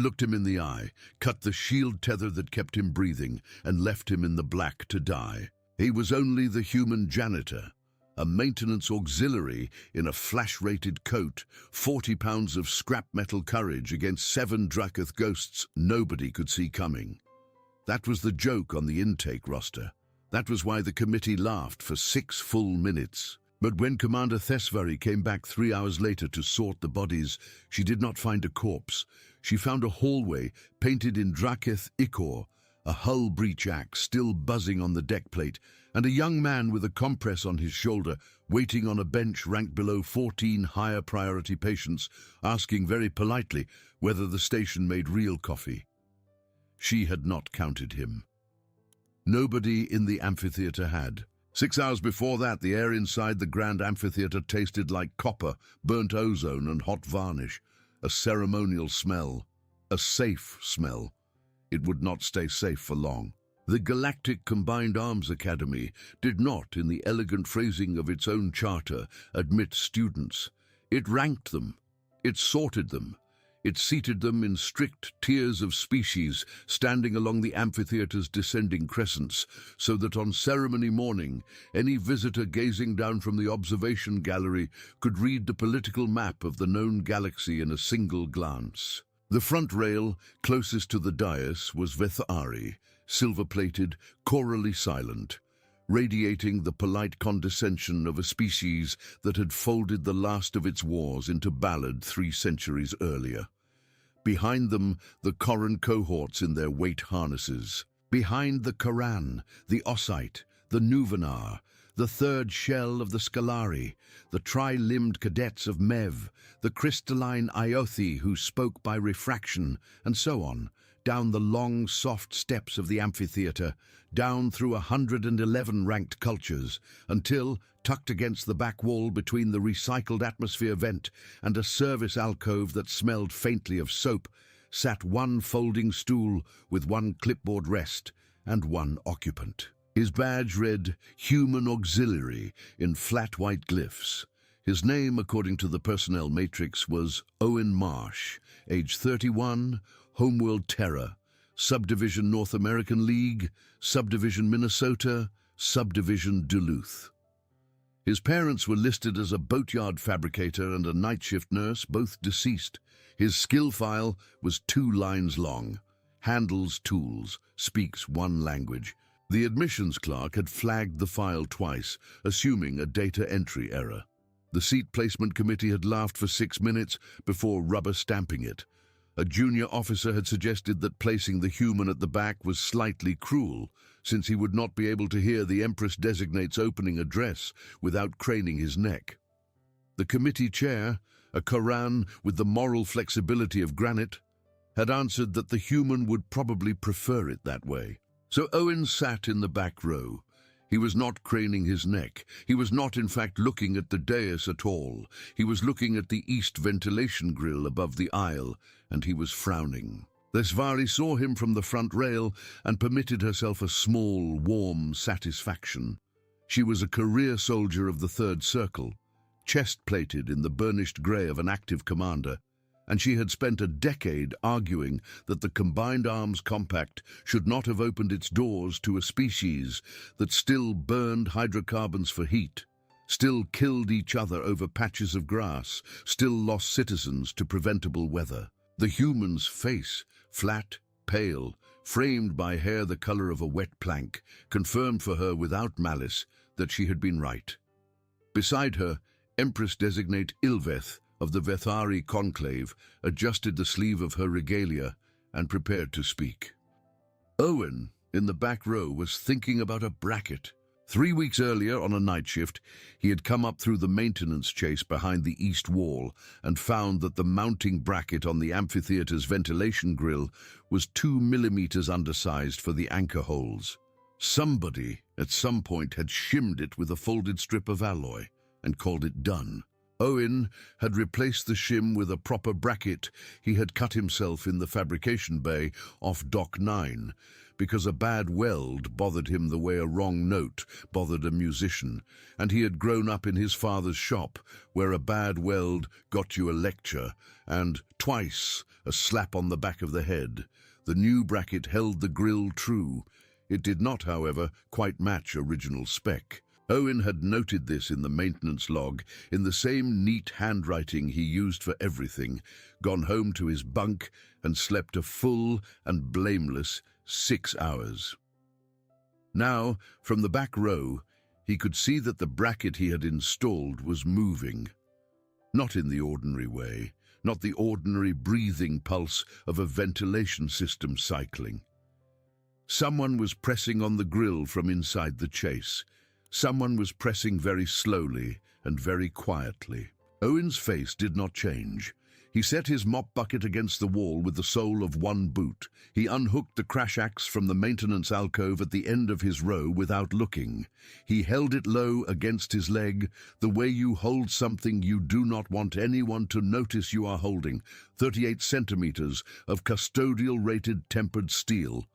Looked him in the eye, cut the shield tether that kept him breathing, and left him in the black to die. He was only the human janitor, a maintenance auxiliary in a flash-rated coat, 40 pounds of scrap metal courage against 7 Dracoth ghosts nobody could see coming. That was the joke on the intake roster. That was why the committee laughed for 6 full minutes. But when Commander Thesvari came back 3 hours later to sort the bodies, she did not find a corpse. She found a hallway painted in Dracoth ichor, a hull breach axe still buzzing on the deck plate, and a young man with a compress on his shoulder, waiting on a bench ranked below 14 higher priority patients, asking very politely whether the station made real coffee. She had not counted him. Nobody in the amphitheater had. 6 hours before that, the air inside the grand amphitheater tasted like copper, burnt ozone and hot varnish, a ceremonial smell, a safe smell. It would not stay safe for long. The Galactic Combined Arms Academy did not, in the elegant phrasing of its own charter, admit students. It ranked them. It sorted them. It seated them in strict tiers of species, standing along the amphitheater's descending crescents, so that on ceremony morning, any visitor gazing down from the observation gallery could read the political map of the known galaxy in a single glance. The front rail, closest to the dais, was Vethari, silver-plated, corally silent, radiating the polite condescension of a species that had folded the last of its wars into ballad 3 centuries earlier. Behind them, the Corran cohorts in their weight harnesses. Behind the Karan, the Ossite, the Nuvenar, the third shell of the Scalari, the tri-limbed cadets of Mev, the crystalline Iothi who spoke by refraction, and so on, down the long, soft steps of the amphitheater, down through 111 ranked cultures, until, tucked against the back wall between the recycled atmosphere vent and a service alcove that smelled faintly of soap, sat one folding stool with one clipboard rest and one occupant. His badge read Human Auxiliary in flat white glyphs. His name, according to the personnel matrix, was Owen Marsh, age 31, Homeworld Terra, Subdivision North American League, Subdivision Minnesota, Subdivision Duluth. His parents were listed as a boatyard fabricator and a night shift nurse, both deceased. His skill file was 2 lines long. Handles tools, speaks 1 language. The admissions clerk had flagged the file twice, assuming a data entry error. The seat placement committee had laughed for 6 minutes before rubber stamping it. A junior officer had suggested that placing the human at the back was slightly cruel, since he would not be able to hear the Empress Designate's opening address without craning his neck. The committee chair, a Karan with the moral flexibility of granite, had answered that the human would probably prefer it that way. So Owen sat in the back row. He was not craning his neck. He was not, in fact, looking at the dais at all. He was looking at the east ventilation grill above the aisle, and he was frowning. Thesvari saw him from the front rail and permitted herself a small, warm satisfaction. She was a career soldier of the Third Circle, chest-plated in the burnished grey of an active commander, and she had spent a decade arguing that the Combined Arms Compact should not have opened its doors to a species that still burned hydrocarbons for heat, still killed each other over patches of grass, still lost citizens to preventable weather. The human's face, flat, pale, framed by hair the color of a wet plank, confirmed for her without malice that she had been right. Beside her, Empress Designate Ilveth of the Vethari conclave adjusted the sleeve of her regalia and prepared to speak. Owen, in the back row, was thinking about a bracket. 3 weeks earlier, on a night shift, he had come up through the maintenance chase behind the east wall and found that the mounting bracket on the amphitheater's ventilation grill was 2 millimeters undersized for the anchor holes. Somebody, at some point, had shimmed it with a folded strip of alloy and called it done. Owen had replaced the shim with a proper bracket he had cut himself in the fabrication bay off Dock 9, because a bad weld bothered him the way a wrong note bothered a musician, and he had grown up in his father's shop, where a bad weld got you a lecture, and twice a slap on the back of the head. The new bracket held the grill true. It did not, however, quite match original spec. Owen had noted this in the maintenance log, in the same neat handwriting he used for everything, gone home to his bunk and slept a full and blameless 6 hours. Now, from the back row, he could see that the bracket he had installed was moving. Not in the ordinary way, not the ordinary breathing pulse of a ventilation system cycling. Someone was pressing on the grill from inside the chase. Someone was pressing very slowly and very quietly. Owen's face did not change. He set his mop bucket against the wall with the sole of one boot. He unhooked the crash axe from the maintenance alcove at the end of his row without looking. He held it low against his leg, the way you hold something you do not want anyone to notice you are holding, 38 centimeters of custodial-rated tempered steel.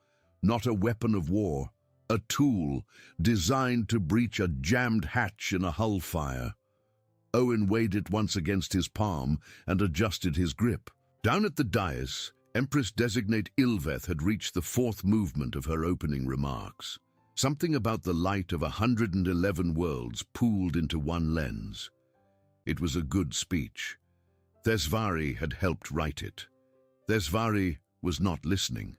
Not a weapon of war, a tool designed to breach a jammed hatch in a hull fire. Owen weighed it once against his palm and adjusted his grip. Down at the dais, Empress-designate Ilveth had reached the fourth movement of her opening remarks. Something about the light of 111 worlds pooled into one lens. It was a good speech. Thesvari had helped write it. Thesvari was not listening.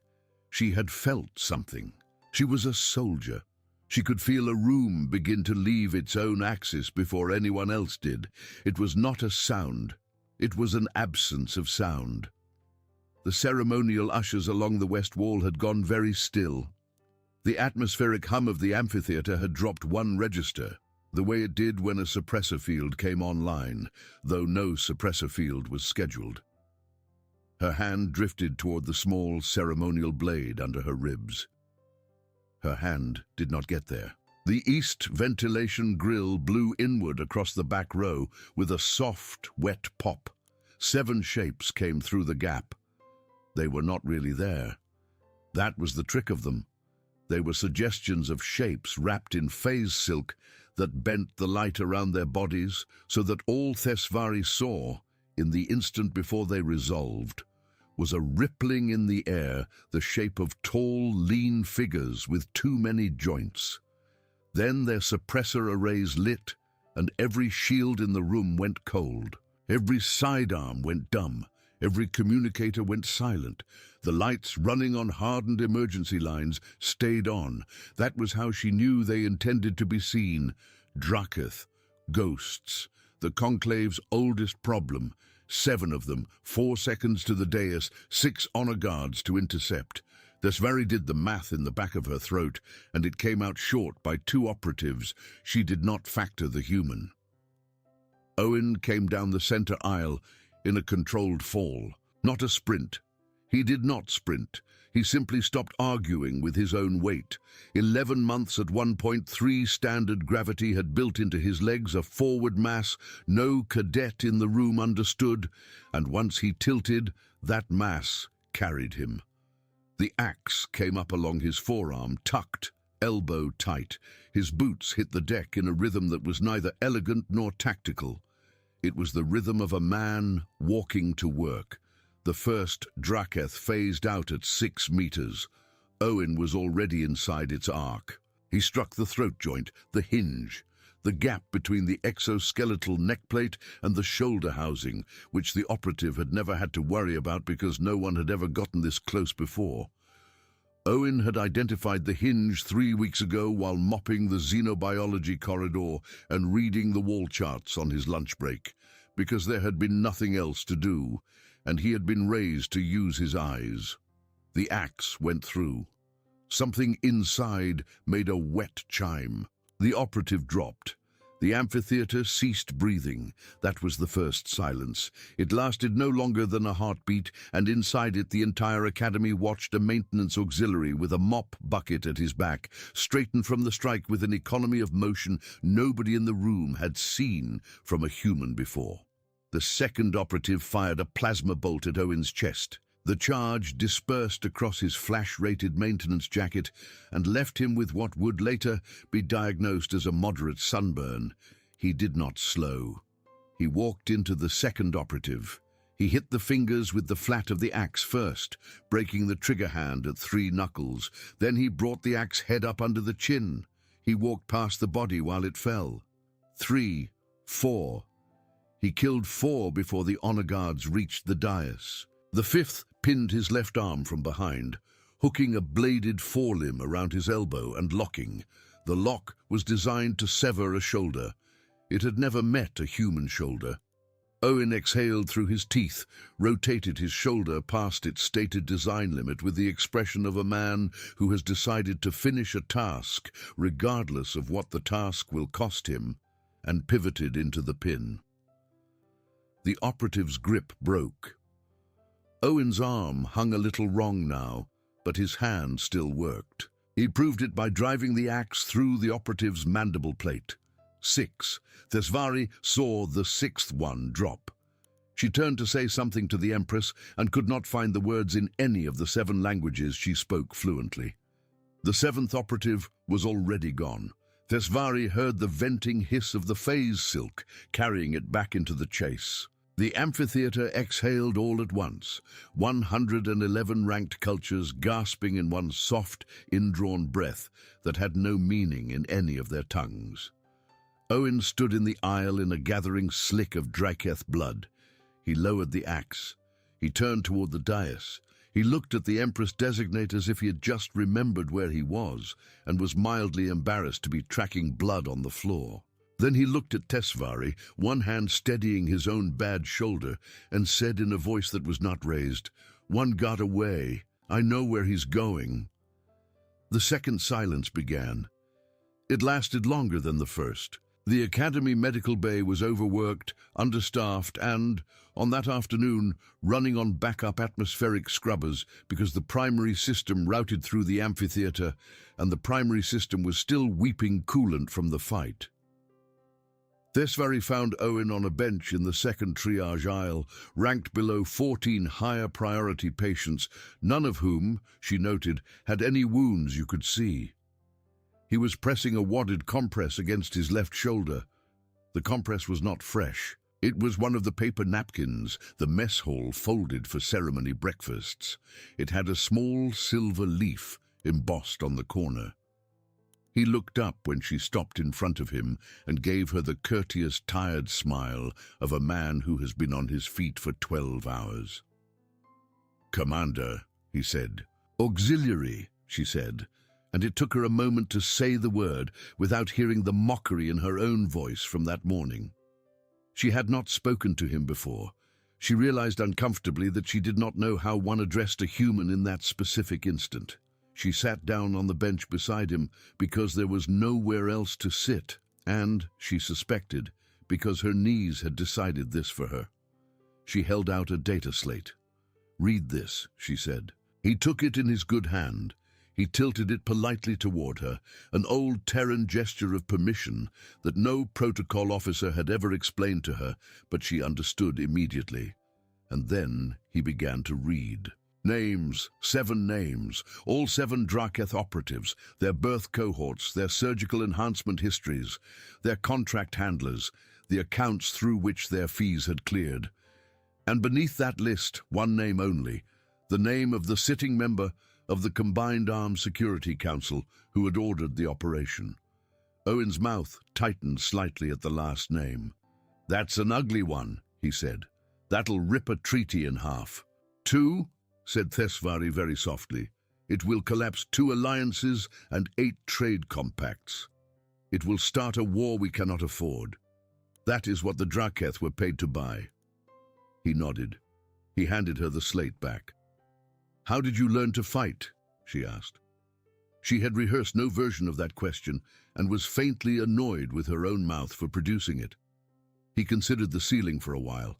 She had felt something. She was a soldier. She could feel a room begin to leave its own axis before anyone else did. It was not a sound. It was an absence of sound. The ceremonial ushers along the west wall had gone very still. The atmospheric hum of the amphitheater had dropped one register, the way it did when a suppressor field came online, though no suppressor field was scheduled. Her hand drifted toward the small ceremonial blade under her ribs. Her hand did not get there. The east ventilation grill blew inward across the back row with a soft, wet pop. 7 shapes came through the gap. They were not really there. That was the trick of them. They were suggestions of shapes wrapped in phase silk that bent the light around their bodies so that all Thesvari saw, in the instant before they resolved, was a rippling in the air, the shape of tall, lean figures with too many joints. Then their suppressor arrays lit, and every shield in the room went cold. Every sidearm went dumb. Every communicator went silent. The lights running on hardened emergency lines stayed on. That was how she knew they intended to be seen. Draketh, ghosts, the Conclave's oldest problem. 7 of them, 4 seconds to the dais, 6 honor guards to intercept. Thesvari did the math in the back of her throat, and it came out short by 2 operatives. She did not factor the human. Owen came down the center aisle in a controlled fall, not a sprint. He did not sprint. He simply stopped arguing with his own weight. 11 months at 1.3 standard gravity had built into his legs a forward mass no cadet in the room understood, and once he tilted, that mass carried him. The axe came up along his forearm, tucked, elbow tight. His boots hit the deck in a rhythm that was neither elegant nor tactical. It was the rhythm of a man walking to work. The first Draketh phased out at 6 meters. Owen was already inside its arc. He struck the throat joint, the hinge, the gap between the exoskeletal neckplate and the shoulder housing, which the operative had never had to worry about because no one had ever gotten this close before. Owen had identified the hinge 3 weeks ago while mopping the xenobiology corridor and reading the wall charts on his lunch break, because there had been nothing else to do, and he had been raised to use his eyes. The axe went through. Something inside made a wet chime. The operative dropped. The amphitheater ceased breathing. That was the first silence. It lasted no longer than a heartbeat, and inside it the entire academy watched a maintenance auxiliary with a mop bucket at his back, straighten from the strike with an economy of motion nobody in the room had seen from a human before. The second operative fired a plasma bolt at Owen's chest. The charge dispersed across his flash-rated maintenance jacket and left him with what would later be diagnosed as a moderate sunburn. He did not slow. He walked into the second operative. He hit the fingers with the flat of the axe first, breaking the trigger hand at 3 knuckles. Then he brought the axe head up under the chin. He walked past the body while it fell. 3, 4. He killed 4 before the honor guards reached the dais. The 5th pinned his left arm from behind, hooking a bladed forelimb around his elbow and locking. The lock was designed to sever a shoulder. It had never met a human shoulder. Owen exhaled through his teeth, rotated his shoulder past its stated design limit with the expression of a man who has decided to finish a task, regardless of what the task will cost him, and pivoted into the pin. The operative's grip broke. Owen's arm hung a little wrong now, but his hand still worked. He proved it by driving the axe through the operative's mandible plate. 6. Thesvari saw the 6th one drop. She turned to say something to the Empress and could not find the words in any of the 7 languages she spoke fluently. The 7th operative was already gone. Thesvari heard the venting hiss of the phase silk, carrying it back into the chase. The amphitheater exhaled all at once, 111 ranked cultures gasping in one soft, indrawn breath that had no meaning in any of their tongues. Owen stood in the aisle in a gathering slick of Draketh blood. He lowered the axe. He turned toward the dais. He looked at the Empress-designate as if he had just remembered where he was and was mildly embarrassed to be tracking blood on the floor. Then he looked at Thesvari, one hand steadying his own bad shoulder, and said in a voice that was not raised, "One got away. I know where he's going." The second silence began. It lasted longer than the first. The Academy Medical Bay was overworked, understaffed, and, on that afternoon, running on backup atmospheric scrubbers because the primary system routed through the amphitheater and the primary system was still weeping coolant from the fight. Thesvari found Owen on a bench in the second triage aisle, ranked below 14 higher priority patients, none of whom, she noted, had any wounds you could see. He was pressing a wadded compress against his left shoulder. The compress was not fresh. It was one of the paper napkins the mess hall folded for ceremony breakfasts. It had a small silver leaf embossed on the corner. He looked up when she stopped in front of him and gave her the courteous, tired smile of a man who has been on his feet for 12 hours. "Commander," he said. "Auxiliary," she said, and it took her a moment to say the word without hearing the mockery in her own voice from that morning. She had not spoken to him before. She realized uncomfortably that she did not know how one addressed a human in that specific instant. She sat down on the bench beside him because there was nowhere else to sit, and, she suspected, because her knees had decided this for her. She held out a data slate. "Read this," she said. He took it in his good hand. He tilted it politely toward her, an old Terran gesture of permission that no protocol officer had ever explained to her, but she understood immediately. And then he began to read. Names, 7 names, all 7 Draketh operatives, their birth cohorts, their surgical enhancement histories, their contract handlers, the accounts through which their fees had cleared. And beneath that list, one name only, the name of the sitting member of the Combined Armed Security Council who had ordered the operation. Owen's mouth tightened slightly at the last name. "That's an ugly one," he said. "That'll rip a treaty in half." "2?" said Thesvari very softly. "It will collapse 2 alliances and 8 trade compacts. It will start a war we cannot afford. That is what the Draketh were paid to buy." He nodded. He handed her the slate back. "How did you learn to fight?" she asked. She had rehearsed no version of that question and was faintly annoyed with her own mouth for producing it. He considered the ceiling for a while.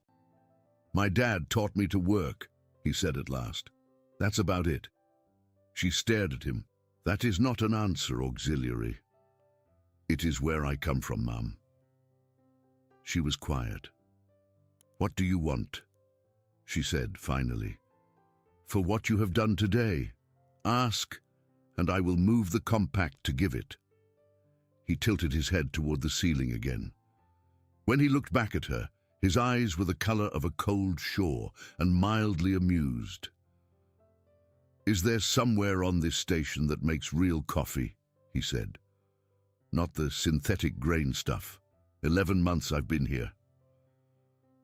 "My dad taught me to work," he said at last. "That's about it." She stared at him. "That is not an answer, auxiliary." "It is where I come from, Mum." She was quiet. "What do you want?" she said finally. "For what you have done today. Ask, and I will move the compact to give it." He tilted his head toward the ceiling again. When he looked back at her, his eyes were the color of a cold shore and mildly amused. "Is there somewhere on this station that makes real coffee?" he said. "Not the synthetic grain stuff. 11 months I've been here."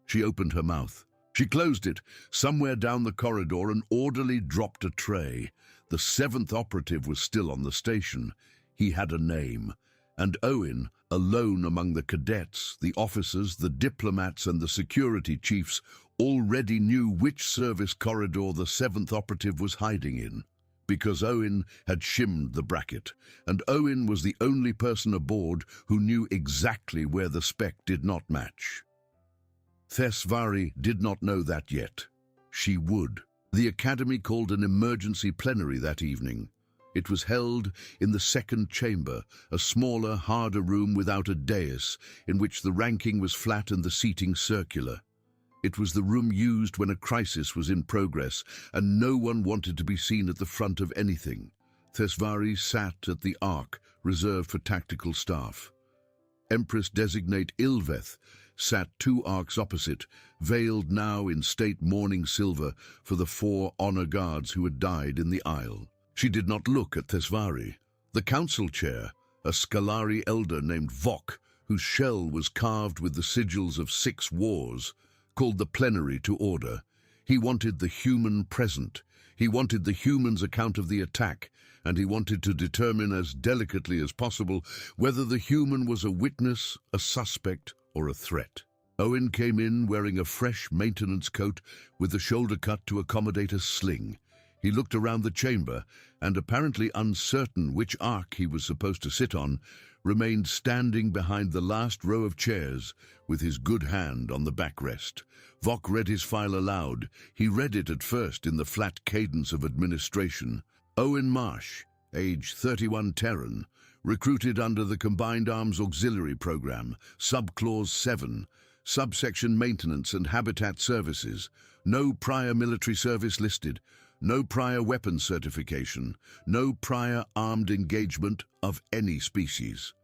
She opened her mouth. She closed it. Somewhere down the corridor, an orderly dropped a tray. The 7th operative was still on the station. He had a name. And Owen, alone among the cadets, the officers, the diplomats, and the security chiefs, already knew which service corridor the 7th operative was hiding in. Because Owen had shimmed the bracket, and Owen was the only person aboard who knew exactly where the spec did not match. Thesvari did not know that yet. She would. The Academy called an emergency plenary that evening. It was held in the 2nd chamber, a smaller, harder room without a dais, in which the ranking was flat and the seating circular. It was the room used when a crisis was in progress, and no one wanted to be seen at the front of anything. Thesvari sat at the ark, reserved for tactical staff. Empress-designate Ilveth sat 2 arcs opposite, veiled now in state mourning silver for the 4 honor guards who had died in the aisle. She did not look at Thesvari. The council chair, a Scolari elder named Vok, whose shell was carved with the sigils of 6 wars, called the plenary to order. He wanted the human present. He wanted the human's account of the attack, and he wanted to determine as delicately as possible whether the human was a witness, a suspect, or a threat. Owen came in wearing a fresh maintenance coat with the shoulder cut to accommodate a sling. He looked around the chamber and, apparently uncertain which ark he was supposed to sit on, remained standing behind the last row of chairs with his good hand on the backrest. Vok read his file aloud. He read it at first in the flat cadence of administration. Owen Marsh, age 31 Terran, recruited under the Combined Arms Auxiliary Program, Subclause 7, Subsection Maintenance and Habitat Services. No prior military service listed. No prior weapons certification. No prior armed engagement of any species.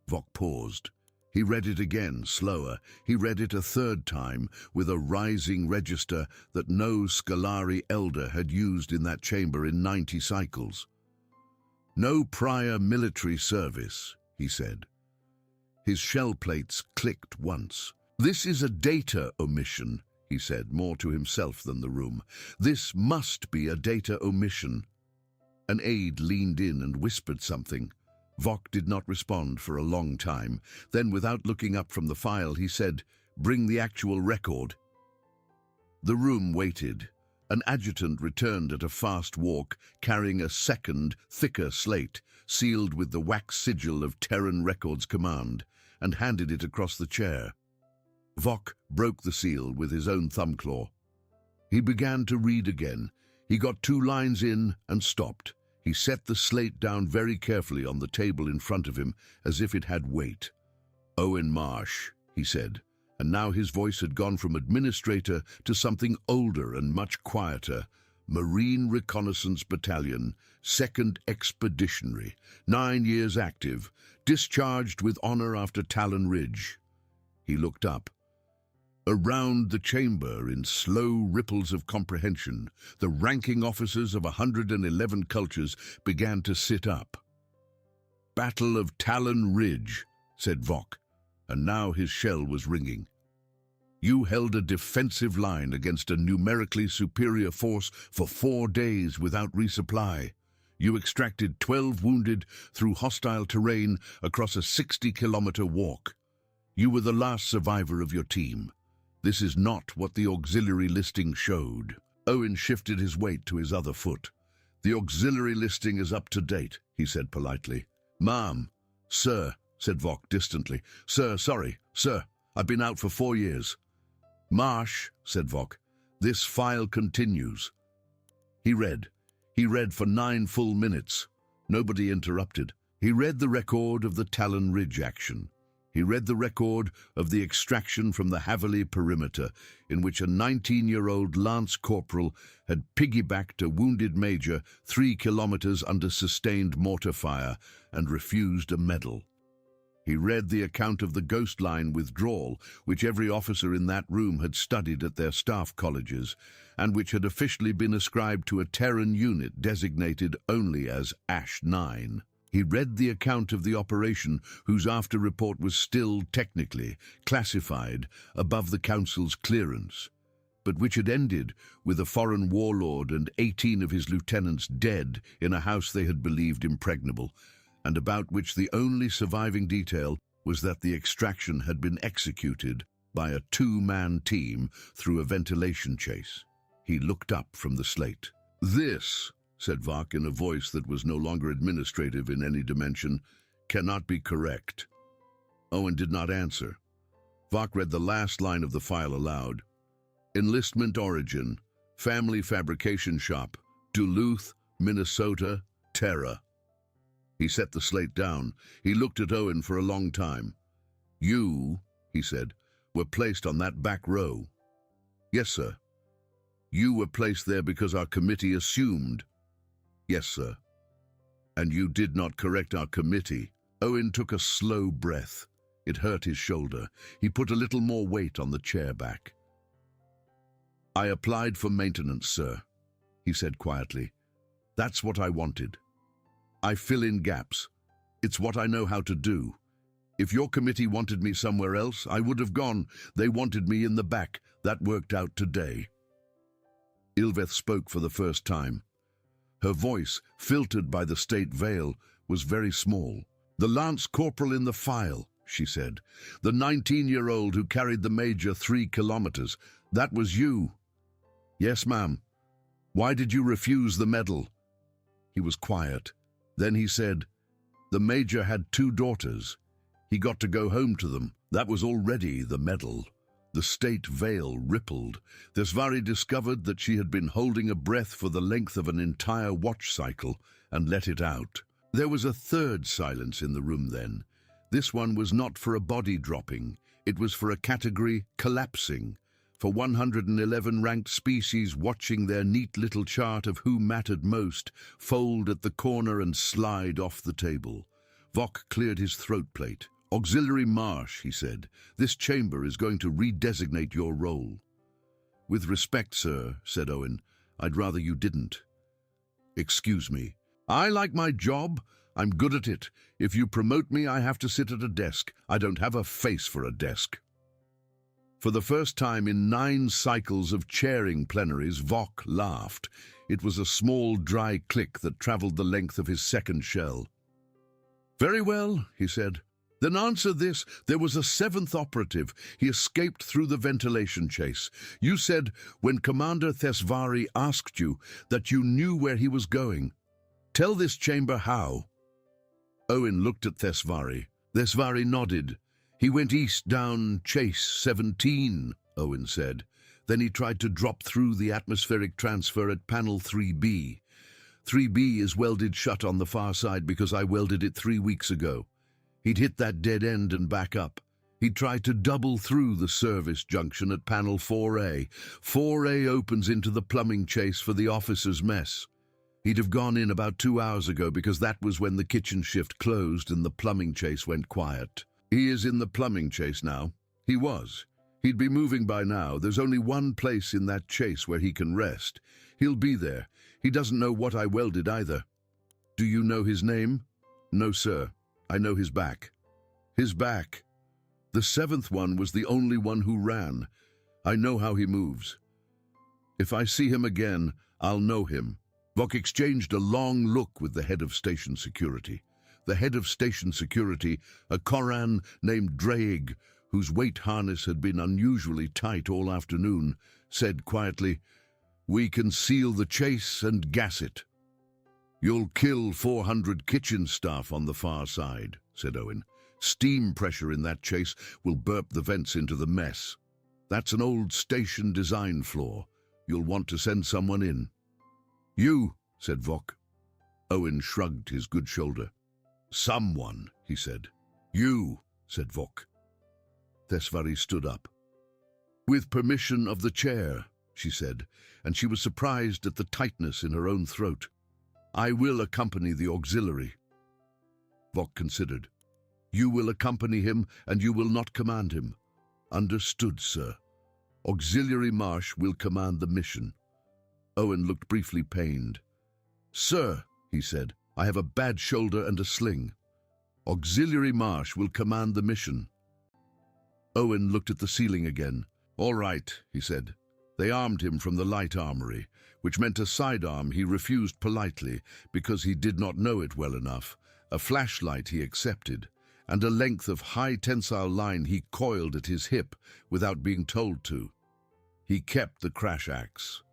Vok paused. He read it again, slower. He read it a 3rd time, with a rising register that no Scolari elder had used in that chamber in 90 cycles. "No prior military service," he said. His shell plates clicked once. "This is a data omission," he said, more to himself than the room. "This must be a data omission." An aide leaned in and whispered something. Vok did not respond for a long time. Then, without looking up from the file, he said, "Bring the actual record." The room waited. An adjutant returned at a fast walk, carrying a 2nd, thicker slate, sealed with the wax sigil of Terran Records Command, and handed it across the chair. Vok broke the seal with his own thumbclaw. He began to read again. He got 2 lines in and stopped. He set the slate down very carefully on the table in front of him, as if it had weight. "Owen Marsh," he said, and now his voice had gone from administrator to something older and much quieter. "Marine Reconnaissance Battalion, 2nd Expeditionary, 9 years active, discharged with honor after Talon Ridge." He looked up. Around the chamber, in slow ripples of comprehension, the ranking officers of 111 cultures began to sit up. "Battle of Talon Ridge," said Vok, and now his shell was ringing. "You held a defensive line against a numerically superior force for 4 days without resupply. You extracted 12 wounded through hostile terrain across a 60-kilometer walk. You were the last survivor of your team. This is not what the auxiliary listing showed." Owen shifted his weight to his other foot. The auxiliary listing is up to date, he said politely. Ma'am. Sir, said Vok distantly. Sir, sorry, sir, I've been out for 4 years. Marsh, said Vok, this file continues. He read. He read for 9 full minutes. Nobody interrupted. He read the record of the Talon Ridge action. He read the record of the extraction from the Haverley perimeter, in which a 19-year-old Lance Corporal had piggybacked a wounded major 3 kilometers under sustained mortar fire and refused a medal. He read the account of the Ghost Line withdrawal, which every officer in that room had studied at their staff colleges, and which had officially been ascribed to a Terran unit designated only as Ash-9. He read the account of the operation, whose after-report was still, technically, classified above the Council's clearance, but which had ended with a foreign warlord and 18 of his lieutenants dead in a house they had believed impregnable, and about which the only surviving detail was that the extraction had been executed by a 2-man team through a ventilation chase. He looked up from the slate. This, said Vok in a voice that was no longer administrative in any dimension, cannot be correct. Owen did not answer. Vok read the last line of the file aloud. Enlistment origin, family fabrication shop, Duluth, Minnesota, Terra. He set the slate down. He looked at Owen for a long time. You, he said, were placed on that back row. Yes, sir. You were placed there because our committee assumed. Yes, sir. And you did not correct our committee. Owen took a slow breath. It hurt his shoulder. He put a little more weight on the chair back. I applied for maintenance, sir, he said quietly. That's what I wanted. I fill in gaps. It's what I know how to do. If your committee wanted me somewhere else, I would have gone. They wanted me in the back. That worked out today. Ilveth spoke for the first time. Her voice, filtered by the state veil, was very small. The Lance Corporal in the file, she said. The 19-year-old who carried the major 3 kilometers. That was you. Yes, ma'am. Why did you refuse the medal? He was quiet. Then he said, the major had 2 daughters. He got to go home to them. That was already the medal. The state veil rippled. Thesvari discovered that she had been holding a breath for the length of an entire watch cycle and let it out. There was a third silence in the room then. This one was not for a body dropping. It was for a category collapsing, for 111 ranked species watching their neat little chart of who mattered most fold at the corner and slide off the table. Vok cleared his throat plate. Auxiliary Marsh, he said, this chamber is going to redesignate your role. With respect, sir, said Owen, I'd rather you didn't. Excuse me. I like my job. I'm good at it. If you promote me, I have to sit at a desk. I don't have a face for a desk. For the first time in 9 cycles of chairing plenaries, Vok laughed. It was a small, dry click that traveled the length of his second shell. Very well, he said. Then answer this. There was a 7th operative. He escaped through the ventilation chase. You said, when Commander Thesvari asked you, that you knew where he was going. Tell this chamber how. Owen looked at Thesvari. Thesvari nodded. He went east down Chase 17, Owen said. Then he tried to drop through the atmospheric transfer at panel 3B. 3B is welded shut on the far side because I welded it 3 weeks ago. He'd hit that dead end and back up. He tried to double through the service junction at panel 4A. 4A opens into the plumbing chase for the officers' mess. He'd have gone in about 2 hours ago because that was when the kitchen shift closed and the plumbing chase went quiet. He is in the plumbing chase now. He was. He'd be moving by now. There's only one place in that chase where he can rest. He'll be there. He doesn't know what I welded either. Do you know his name? No, sir. I know his back. His back. The 7th one was the only one who ran. I know how he moves. If I see him again, I'll know him. Vok exchanged a long look with the head of station security. The head of station security, a Koran named Draig, whose weight harness had been unusually tight all afternoon, said quietly, "We can seal the chase and gas it." You'll kill 400 kitchen staff on the far side, said Owen. Steam pressure in that chase will burp the vents into the mess. That's an old station design flaw. You'll want to send someone in. You, said Vok. Owen shrugged his good shoulder. Someone, he said. You, said Vok. Thesvari stood up. With permission of the chair, she said, and she was surprised at the tightness in her own throat. I will accompany the auxiliary. Vok considered. You will accompany him, and you will not command him. Understood, sir. Auxiliary Marsh will command the mission. Owen looked briefly pained. Sir, he said, I have a bad shoulder and a sling. Auxiliary Marsh will command the mission. Owen looked at the ceiling again. All right, he said. They armed him from the light armory, which meant a sidearm he refused politely because he did not know it well enough. A flashlight he accepted, and a length of high tensile line he coiled at his hip without being told to. He kept the crash axe.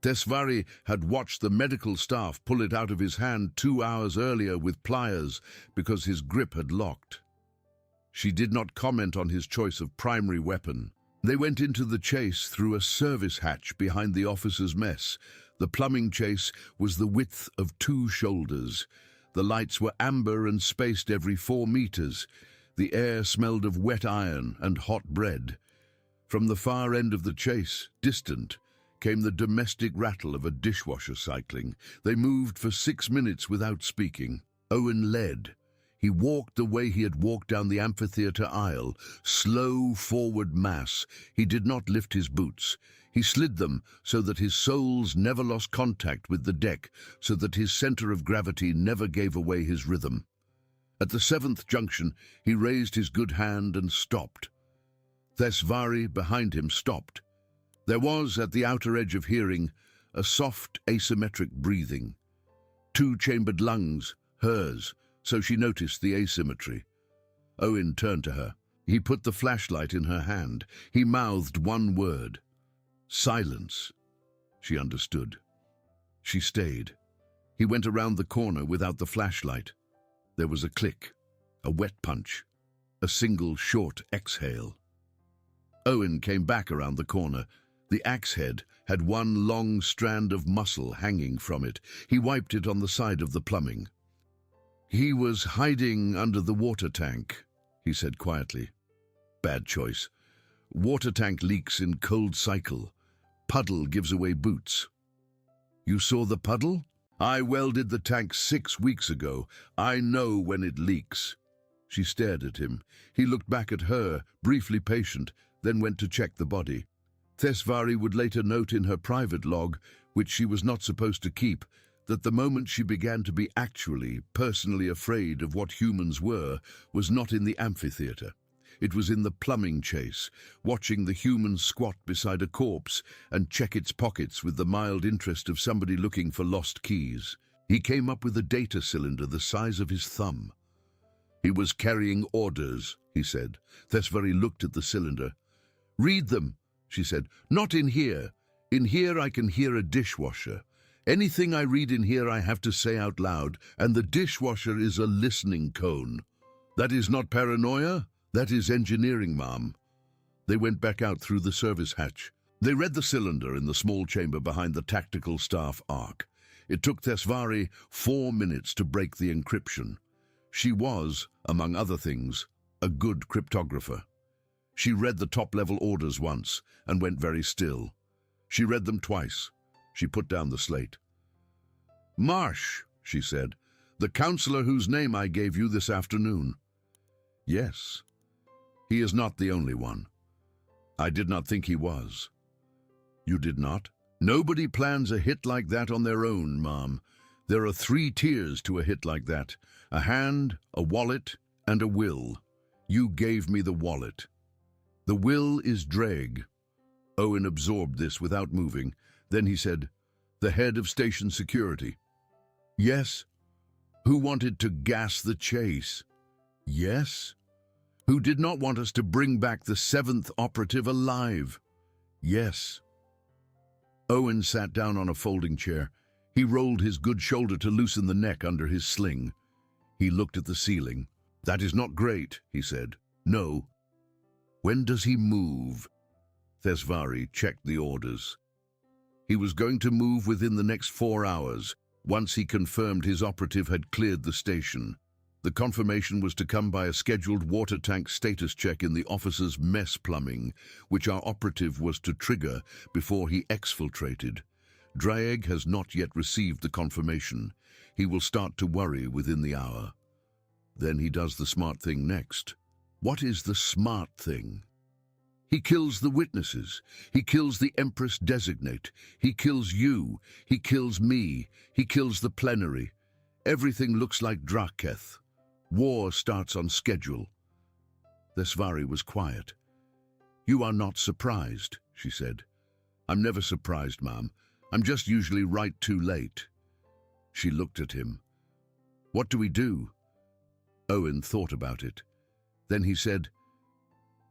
Thesvari had watched the medical staff pull it out of his hand 2 hours earlier with pliers because his grip had locked. She did not comment on his choice of primary weapon. They went into the chase through a service hatch behind the officers' mess. The plumbing chase was the width of 2 shoulders. The lights were amber and spaced every 4 meters. The air smelled of wet iron and hot bread. From the far end of the chase, distant, came the domestic rattle of a dishwasher cycling. They moved for 6 minutes without speaking. Owen led. He walked the way he had walked down the amphitheater aisle, slow forward mass. He did not lift his boots. He slid them so that his soles never lost contact with the deck, so that his center of gravity never gave away his rhythm. At the 7th junction, he raised his good hand and stopped. Thesvari, behind him, stopped. There was, at the outer edge of hearing, a soft, asymmetric breathing. 2-chambered lungs, hers, so she noticed the asymmetry. Owen turned to her. He put the flashlight in her hand. He mouthed one word. Silence. She understood. She stayed. He went around the corner without the flashlight. There was a click, a wet punch, a single short exhale. Owen came back around the corner. The axe head had one long strand of muscle hanging from it. He wiped it on the side of the plumbing. He was hiding under the water tank, he said quietly. Bad choice. Water tank leaks in cold cycle. Puddle gives away boots. You saw the puddle? I welded the tank 6 weeks ago. I know when it leaks. She stared at him. He looked back at her, briefly patient, then went to check the body. Thesvari would later note in her private log, which she was not supposed to keep, that the moment she began to be actually, personally afraid of what humans were was not in the amphitheater. It was in the plumbing chase, watching the human squat beside a corpse and check its pockets with the mild interest of somebody looking for lost keys. He came up with a data cylinder the size of his thumb. He was carrying orders, he said. Thesvari looked at the cylinder. Read them, she said. Not in here. In here I can hear a dishwasher. Anything I read in here I have to say out loud, and the dishwasher is a listening cone. That is not paranoia, that is engineering, ma'am. They went back out through the service hatch. They read the cylinder in the small chamber behind the tactical staff arc. It took Thesvari 4 minutes to break the encryption. She was, among other things, a good cryptographer. She read the top-level orders once and went very still. She read them twice. She put down the slate. Marsh, she said, the counselor whose name I gave you this afternoon. Yes. He is not the only one. I did not think he was. You did not? Nobody plans a hit like that on their own, ma'am. There are 3 tiers to a hit like that. A hand, a wallet, and a will. You gave me the wallet. The will is Dreg. Owen absorbed this without moving. Then he said, the head of station security. Yes. Who wanted to gas the chase? Yes. Who did not want us to bring back the 7th operative alive? Yes. Owen sat down on a folding chair. He rolled his good shoulder to loosen the neck under his sling. He looked at the ceiling. "That is not great," he said. "No." "When does he move?" Thesvari checked the orders. He was going to move within the next 4 hours, once he confirmed his operative had cleared the station. The confirmation was to come by a scheduled water tank status check in the officer's mess plumbing, which our operative was to trigger before he exfiltrated. Draeg has not yet received the confirmation. He will start to worry within the hour. Then he does the smart thing next. What is the smart thing? He kills the witnesses. He kills the Empress Designate. He kills you. He kills me. He kills the plenary. Everything looks like Draketh. War starts on schedule. Thesvari was quiet. "You are not surprised," she said. "I'm never surprised, ma'am. I'm just usually right too late." She looked at him. "What do we do?" Owen thought about it. Then he said,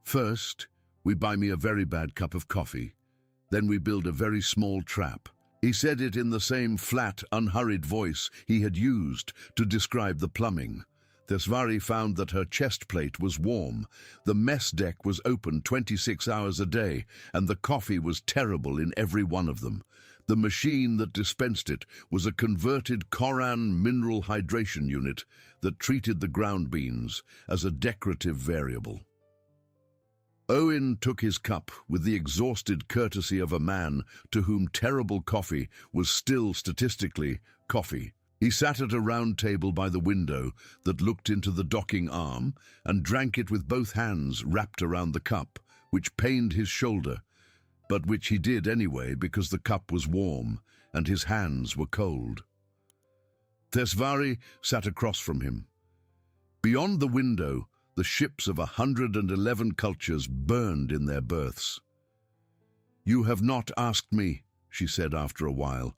"First, we buy me a very bad cup of coffee. Then we build a very small trap." He said it in the same flat, unhurried voice he had used to describe the plumbing. Thesvari found that her chest plate was warm, the mess deck was open 26 hours a day, and the coffee was terrible in every one of them. The machine that dispensed it was a converted Koran mineral hydration unit that treated the ground beans as a decorative variable. Owen took his cup with the exhausted courtesy of a man to whom terrible coffee was still statistically coffee. He sat at a round table by the window that looked into the docking arm and drank it with both hands wrapped around the cup, which pained his shoulder, but which he did anyway because the cup was warm and his hands were cold. Thesvari sat across from him. Beyond the window, the ships of 111 cultures burned in their berths. "You have not asked me," she said after a while,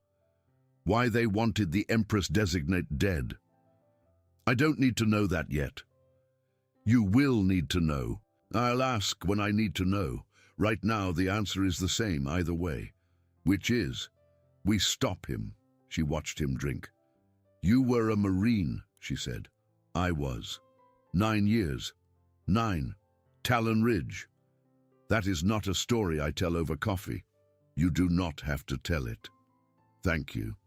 "why they wanted the Empress Designate dead. I don't need to know that yet. You will need to know. I'll ask when I need to know. Right now the answer is the same either way, which is, we stop him." She watched him drink. "You were a Marine," she said. "I was. 9 years. 9. Talon Ridge. That is not a story I tell over coffee. You do not have to tell it. Thank you."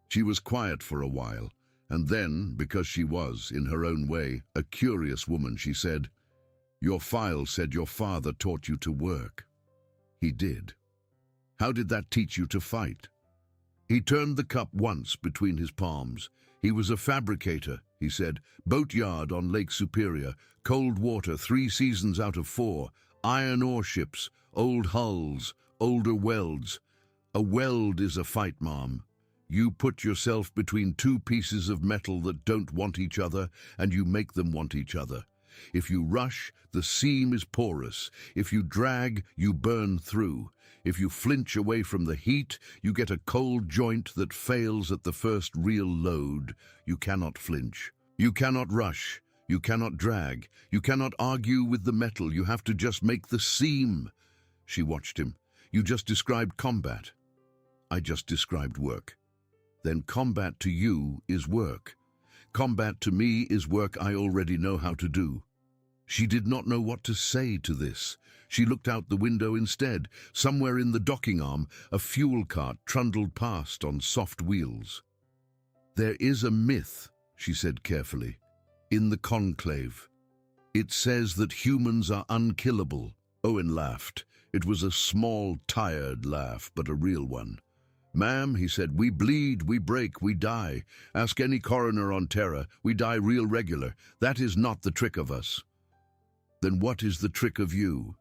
She was quiet for a while, and then, because she was, in her own way, a curious woman, she said, "Your file said your father taught you to work." "He did." "How did that teach you to fight?" He turned the cup once between his palms. "He was a fabricator," he said. "Boatyard on Lake Superior, cold water 3 seasons out of 4, iron ore ships, old hulls, older welds. A weld is a fight, Mom. You put yourself between 2 pieces of metal that don't want each other, and you make them want each other. If you rush, the seam is porous. If you drag, you burn through. If you flinch away from the heat, you get a cold joint that fails at the first real load. You cannot flinch. You cannot rush. You cannot drag. You cannot argue with the metal. You have to just make the seam." She watched him. "You just described combat." "I just described work." "Then combat to you is work. Combat to me is work I already know how to do." She did not know what to say to this. She looked out the window instead. Somewhere in the docking arm, a fuel cart trundled past on soft wheels. "There is a myth," she said carefully, "in the conclave. It says that humans are unkillable." Owen laughed. It was a small, tired laugh, but a real one. "Ma'am," he said, "we bleed, we break, we die. Ask any coroner on Terra. We die real regular. That is not the trick of us." "Then what is the trick of you?"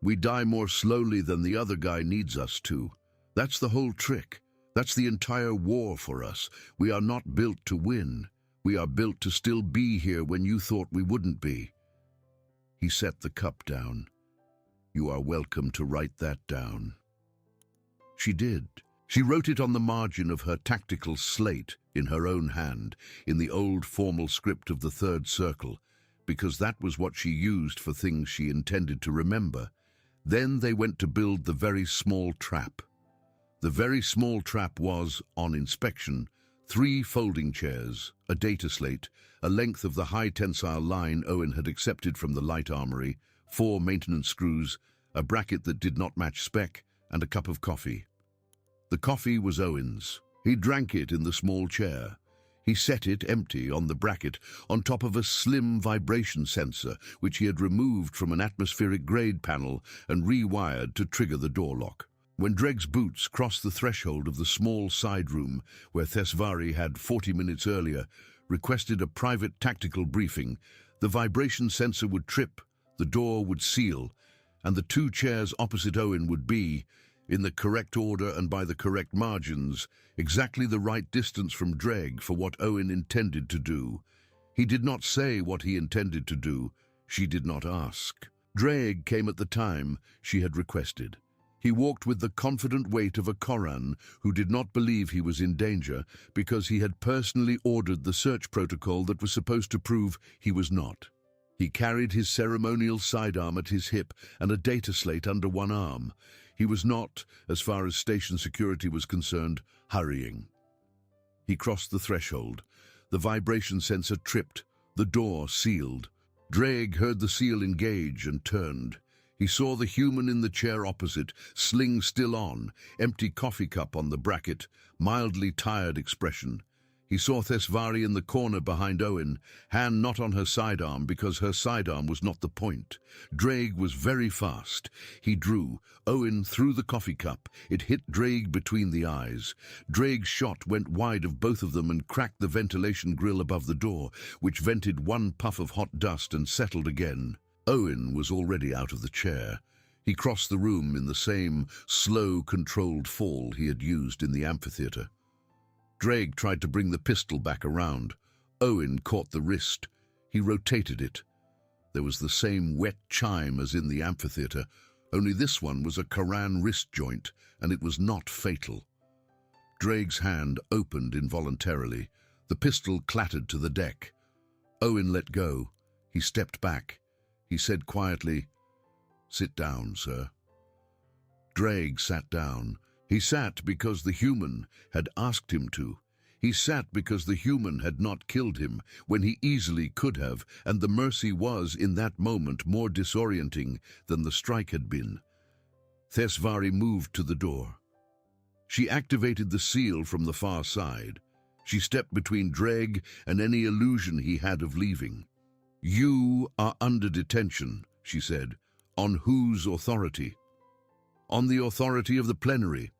"We die more slowly than the other guy needs us to. That's the whole trick. That's the entire war for us. We are not built to win. We are built to still be here when you thought we wouldn't be." He set the cup down. "You are welcome to write that down." She did. She wrote it on the margin of her tactical slate in her own hand, in the old formal script of the Third Circle, because that was what she used for things she intended to remember. Then they went to build the very small trap. The very small trap was, on inspection, 3 folding chairs, a data slate, a length of the high tensile line Owen had accepted from the light armory, 4 maintenance screws, a bracket that did not match spec, and a cup of coffee. The coffee was Owen's. He drank it in the small chair. He set it, empty, on the bracket, on top of a slim vibration sensor, which he had removed from an atmospheric grade panel and rewired to trigger the door lock. When Dreg's boots crossed the threshold of the small side room, where Thesvari had 40 minutes earlier requested a private tactical briefing, the vibration sensor would trip, the door would seal, and the 2 chairs opposite Owen would be, in the correct order and by the correct margins, exactly the right distance from Dreg for what Owen intended to do. He did not say what he intended to do. She did not ask. Dreg came at the time she had requested. He walked with the confident weight of a Koran who did not believe he was in danger because he had personally ordered the search protocol that was supposed to prove he was not. He carried his ceremonial sidearm at his hip and a data slate under one arm. He was not, as far as station security was concerned, hurrying. He crossed the threshold. The vibration sensor tripped. The door sealed. Dreg heard the seal engage and turned. He saw the human in the chair opposite, sling still on, empty coffee cup on the bracket, mildly tired expression. He saw Thesvari in the corner behind Owen, hand not on her sidearm because her sidearm was not the point. Dreg was very fast. He drew. Owen threw the coffee cup. It hit Dreg between the eyes. Dreg's shot went wide of both of them and cracked the ventilation grill above the door, which vented one puff of hot dust and settled again. Owen was already out of the chair. He crossed the room in the same slow, controlled fall he had used in the amphitheater. Dreg tried to bring the pistol back around. Owen caught the wrist. He rotated it. There was the same wet chime as in the amphitheater, only this one was a Koran wrist joint, and it was not fatal. Dreg's hand opened involuntarily. The pistol clattered to the deck. Owen let go. He stepped back. He said quietly, "Sit down, sir." Dreg sat down. He sat because the human had asked him to. He sat because the human had not killed him when he easily could have, and the mercy was, in that moment, more disorienting than the strike had been. Thesvari moved to the door. She activated the seal from the far side. She stepped between Dreg and any illusion he had of leaving. "You are under detention," she said. "On whose authority?" "On the authority of the plenary.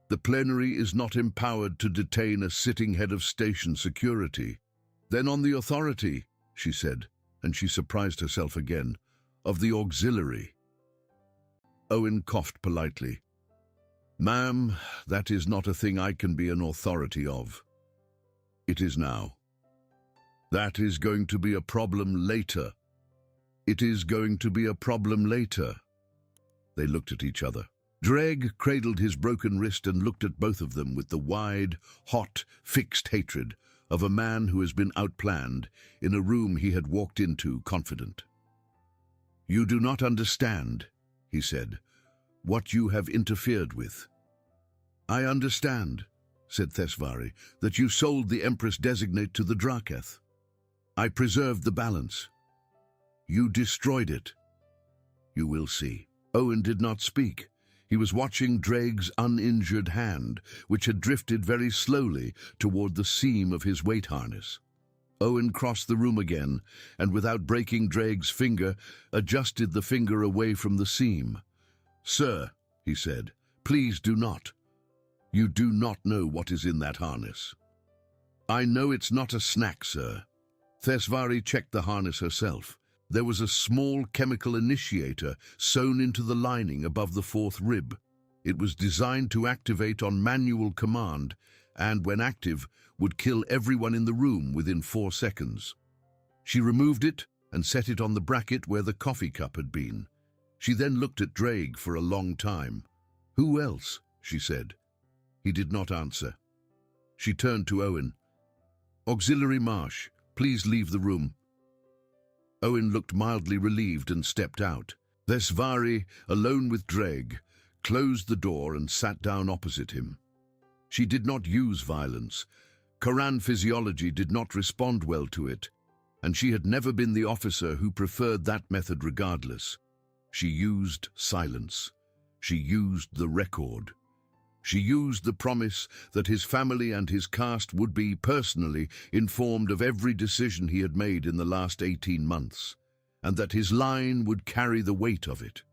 The plenary is not empowered to detain a sitting head of station security." "Then on the authority," she said, and she surprised herself again, "of the auxiliary." Owen coughed politely. "Ma'am, that is not a thing I can be an authority of." "It is now." "That is going to be a problem later." "It is going to be a problem later." They looked at each other. Dreg cradled his broken wrist and looked at both of them with the wide, hot, fixed hatred of a man who has been outplanned in a room he had walked into confident. "You do not understand," he said, "what you have interfered with." "I understand," said Thesvari, "that you sold the Empress Designate to the Draketh. I preserved the balance. You destroyed it. You will see." Owen did not speak. He was watching Dreg's uninjured hand, which had drifted very slowly toward the seam of his weight harness. Owen crossed the room again, and without breaking Dreg's finger, adjusted the finger away from the seam. "Sir," he said, "please do not. You do not know what is in that harness." "I know it's not a snack, sir." Thesvari checked the harness herself. There was a small chemical initiator sewn into the lining above the 4th rib. It was designed to activate on manual command and, when active, would kill everyone in the room within 4 seconds. She removed it and set it on the bracket where the coffee cup had been. She then looked at Dreg for a long time. "Who else?" she said. He did not answer. She turned to Owen. "Auxiliary Marsh, please leave the room." Owen looked mildly relieved and stepped out. Thesvari, alone with Dreg, closed the door and sat down opposite him. She did not use violence. Quran physiology did not respond well to it, and she had never been the officer who preferred that method regardless. She used silence. She used the record. She used the promise that his family and his caste would be personally informed of every decision he had made in the last 18 months, and that his line would carry the weight of it.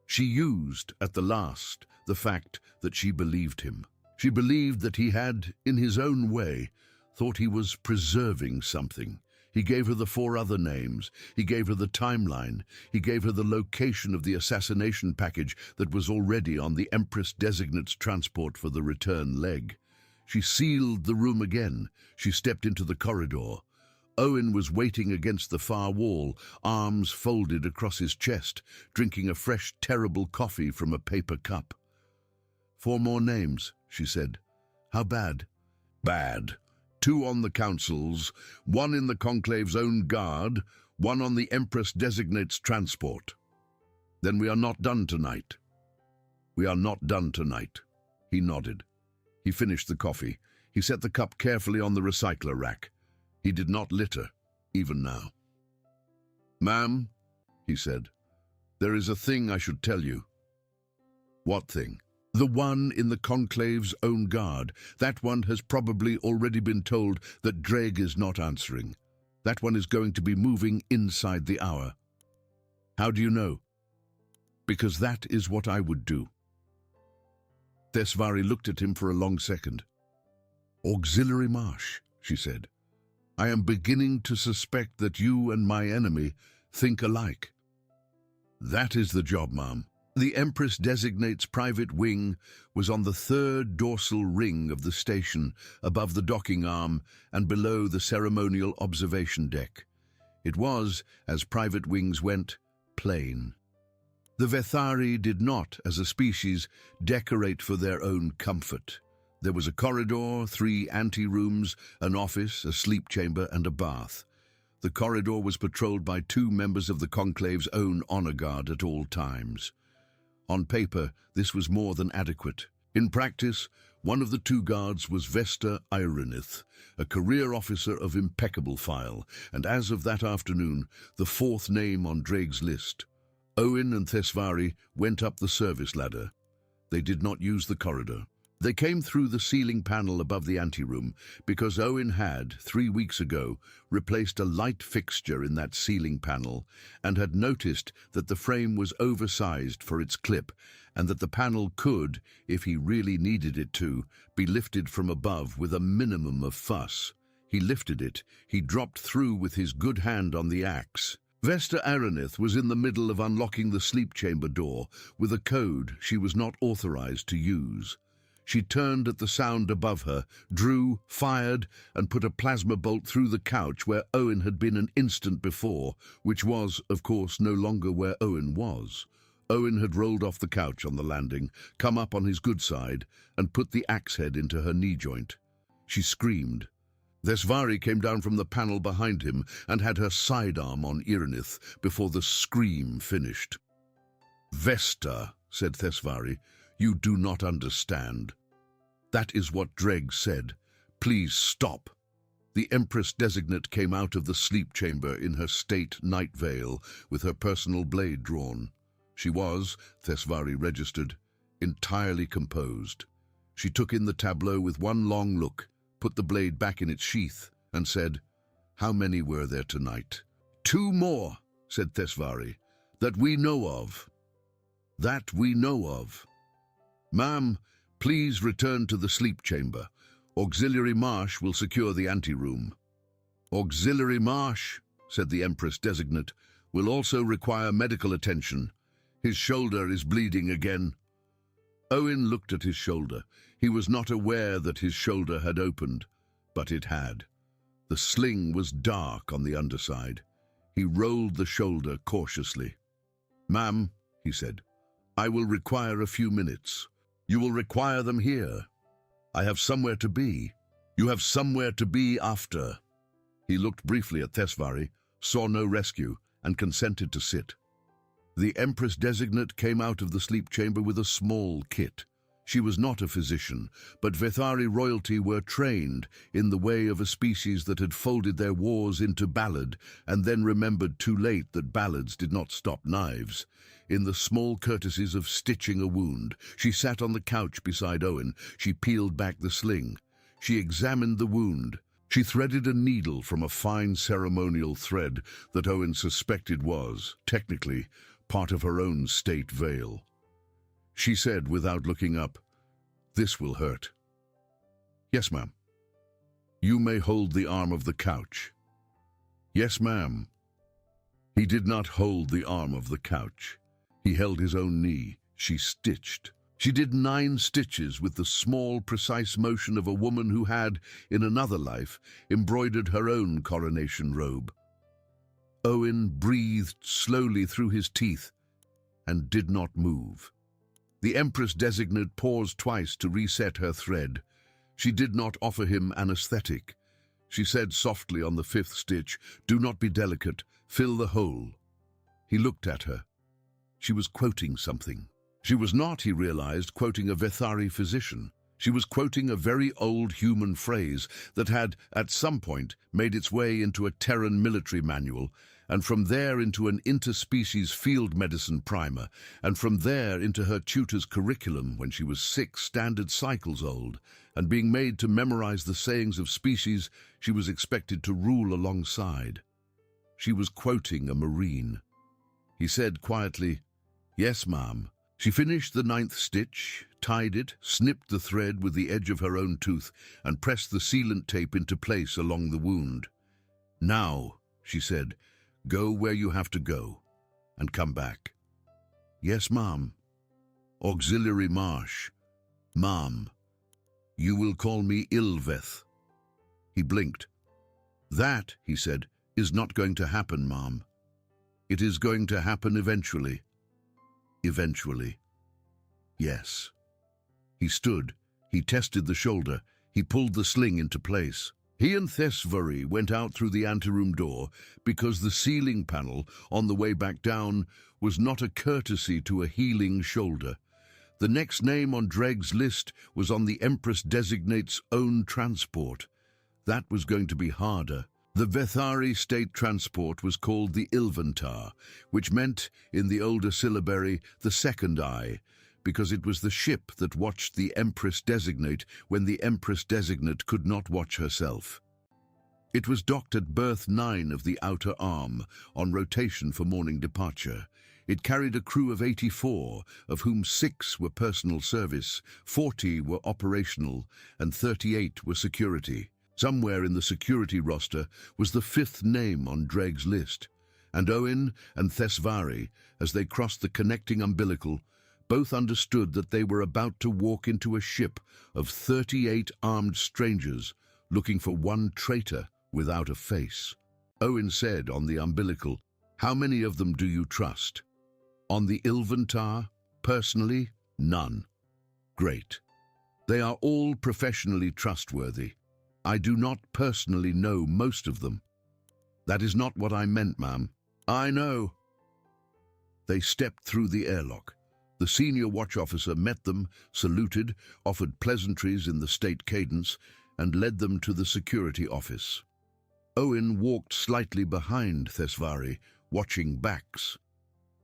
She used, at the last, the fact that she believed him. She believed that he had, in his own way, thought he was preserving something. He gave her the 4 other names. He gave her the timeline. He gave her the location of the assassination package that was already on the Empress Designate's transport for the return leg. She sealed the room again. She stepped into the corridor. Owen was waiting against the far wall, arms folded across his chest, drinking a fresh, terrible coffee from a paper cup. 4 more names, she said. How bad? Bad. 2 on the council's, 1 in the Conclave's own guard, 1 on the Empress Designate's transport. Then we are not done tonight. We are not done tonight. He nodded. He finished the coffee. He set the cup carefully on the recycler rack. He did not litter, even now. Ma'am, he said, there is a thing I should tell you. What thing? The one in the Conclave's own guard. That one has probably already been told that Dreg is not answering. That one is going to be moving inside the hour. How do you know? Because that is what I would do. Thesvari looked at him for a long second. Auxiliary Marsh, she said. I am beginning to suspect that you and my enemy think alike. That is the job, ma'am. The Empress Designate's private wing was on the 3rd dorsal ring of the station, above the docking arm and below the ceremonial observation deck. It was, as private wings went, plain. The Vethari did not, as a species, decorate for their own comfort. There was a corridor, 3 anterooms, an office, a sleep chamber, and a bath. The corridor was patrolled by 2 members of the Conclave's own honor guard at all times. On paper, this was more than adequate. In practice, one of the 2 guards was Vesta Ironith, a career officer of impeccable file, and as of that afternoon, the 4th name on Dreg's list. Owen and Thesvari went up the service ladder. They did not use the corridor. They came through the ceiling panel above the anteroom because Owen had, 3 weeks ago, replaced a light fixture in that ceiling panel and had noticed that the frame was oversized for its clip and that the panel could, if he really needed it to, be lifted from above with a minimum of fuss. He lifted it. He dropped through with his good hand on the axe. Vesta Aranith was in the middle of unlocking the sleep chamber door with a code she was not authorized to use. She turned at the sound above her, drew, fired, and put a plasma bolt through the couch where Owen had been an instant before, which was, of course, no longer where Owen was. Owen had rolled off the couch on the landing, come up on his good side, and put the axe head into her knee joint. She screamed. Thesvari came down from the panel behind him and had her sidearm on Iranith before the scream finished. Vesta, said Thesvari, you do not understand. That is what Dreg said. Please stop. The Empress Designate came out of the sleep chamber in her state night veil with her personal blade drawn. She was, Thesvari registered, entirely composed. She took in the tableau with one long look, put the blade back in its sheath, and said, How many were there tonight? 2 more, said Thesvari, that we know of. That we know of. Ma'am, please return to the sleep chamber. Auxiliary Marsh will secure the anteroom. Auxiliary Marsh, said the Empress Designate, will also require medical attention. His shoulder is bleeding again. Owen looked at his shoulder. He was not aware that his shoulder had opened, but it had. The sling was dark on the underside. He rolled the shoulder cautiously. Ma'am, he said, I will require a few minutes. You will require them here. I have somewhere to be. You have somewhere to be after. He looked briefly at Thesvari, saw no rescue, and consented to sit. The Empress Designate came out of the sleep chamber with a small kit. She was not a physician, but Vethari royalty were trained in the way of a species that had folded their wars into ballad and then remembered too late that ballads did not stop knives. In the small courtesies of stitching a wound, she sat on the couch beside Owen. She peeled back the sling. She examined the wound. She threaded a needle from a fine ceremonial thread that Owen suspected was, technically, part of her own state veil. She said without looking up, "This will hurt." "Yes, ma'am." "You may hold the arm of the couch." "Yes, ma'am." He did not hold the arm of the couch. He held his own knee. She stitched. She did 9 stitches with the small, precise motion of a woman who had, in another life, embroidered her own coronation robe. Owen breathed slowly through his teeth and did not move. The Empress Designate paused twice to reset her thread. She did not offer him anesthetic. She said softly on the 5th stitch, "Do not be delicate, fill the hole." He looked at her. She was quoting something. She was not, he realized, quoting a Vethari physician. She was quoting a very old human phrase that had, at some point, made its way into a Terran military manual, and from there into an interspecies field medicine primer, and from there into her tutor's curriculum when she was 6 standard cycles old, and being made to memorize the sayings of species she was expected to rule alongside. She was quoting a Marine. He said quietly, "Yes, ma'am." She finished the 9th stitch, tied it, snipped the thread with the edge of her own tooth, and pressed the sealant tape into place along the wound. "Now," she said, "go where you have to go, and come back." "Yes, ma'am." "Auxiliary Marsh." "Ma'am, you will call me Ilveth." He blinked. "That," he said, "is not going to happen, ma'am. It is going to happen eventually." "Eventually." "Yes." He stood. He tested the shoulder. He pulled the sling into place. He and Thesvari went out through the anteroom door because the ceiling panel on the way back down was not a courtesy to a healing shoulder. The next name on Dreg's list was on the Empress Designate's own transport. That was going to be harder. The Vethari state transport was called the Ilventar, which meant, in the older syllabary, the second eye, because it was the ship that watched the Empress Designate when the Empress Designate could not watch herself. It was docked at berth 9 of the outer arm, on rotation for morning departure. It carried a crew of 84, of whom 6 were personal service, 40 were operational, and 38 were security. Somewhere in the security roster was the 5th name on Dreg's list, and Owen and Thesvari, as they crossed the connecting umbilical, both understood that they were about to walk into a ship of 38 armed strangers looking for one traitor without a face. Owen said on the umbilical, "How many of them do you trust?" "On the Ilventar, personally, none." "Great. They are all professionally trustworthy. I do not personally know most of them." "That is not what I meant, ma'am." "I know." They stepped through the airlock. The senior watch officer met them, saluted, offered pleasantries in the state cadence, and led them to the security office. Owen walked slightly behind Thesvari, watching backs.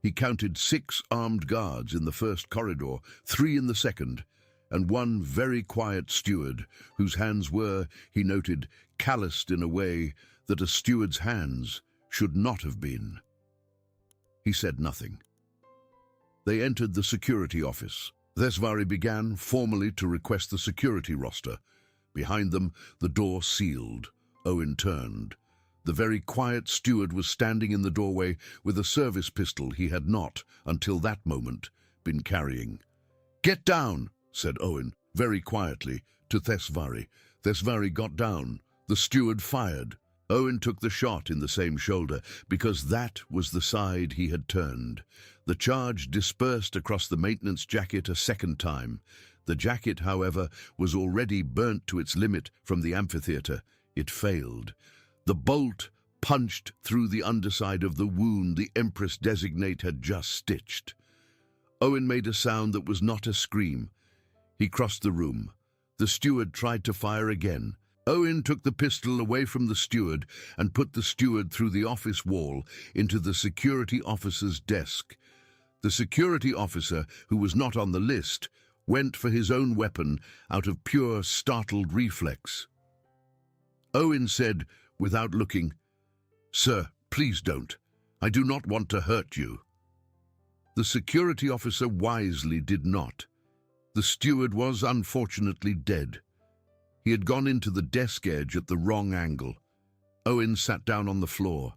He counted 6 armed guards in the first corridor, 3 in the second, and 1 very quiet steward, whose hands were, he noted, calloused in a way that a steward's hands should not have been. He said nothing. They entered the security office. Thesvari began formally to request the security roster. Behind them, the door sealed. Owen turned. The very quiet steward was standing in the doorway with a service pistol he had not, until that moment, been carrying. "Get down!" said Owen, very quietly, to Thesvari. Thesvari got down. The steward fired. Owen took the shot in the same shoulder, because that was the side he had turned. The charge dispersed across the maintenance jacket a second time. The jacket, however, was already burnt to its limit from the amphitheater. It failed. The bolt punched through the underside of the wound the Empress Designate had just stitched. Owen made a sound that was not a scream. He crossed the room. The steward tried to fire again. Owen took the pistol away from the steward and put the steward through the office wall into the security officer's desk. The security officer, who was not on the list, went for his own weapon out of pure startled reflex. Owen said, without looking, "Sir, please don't. I do not want to hurt you." The security officer wisely did not. The steward was unfortunately dead. He had gone into the desk edge at the wrong angle. Owen sat down on the floor.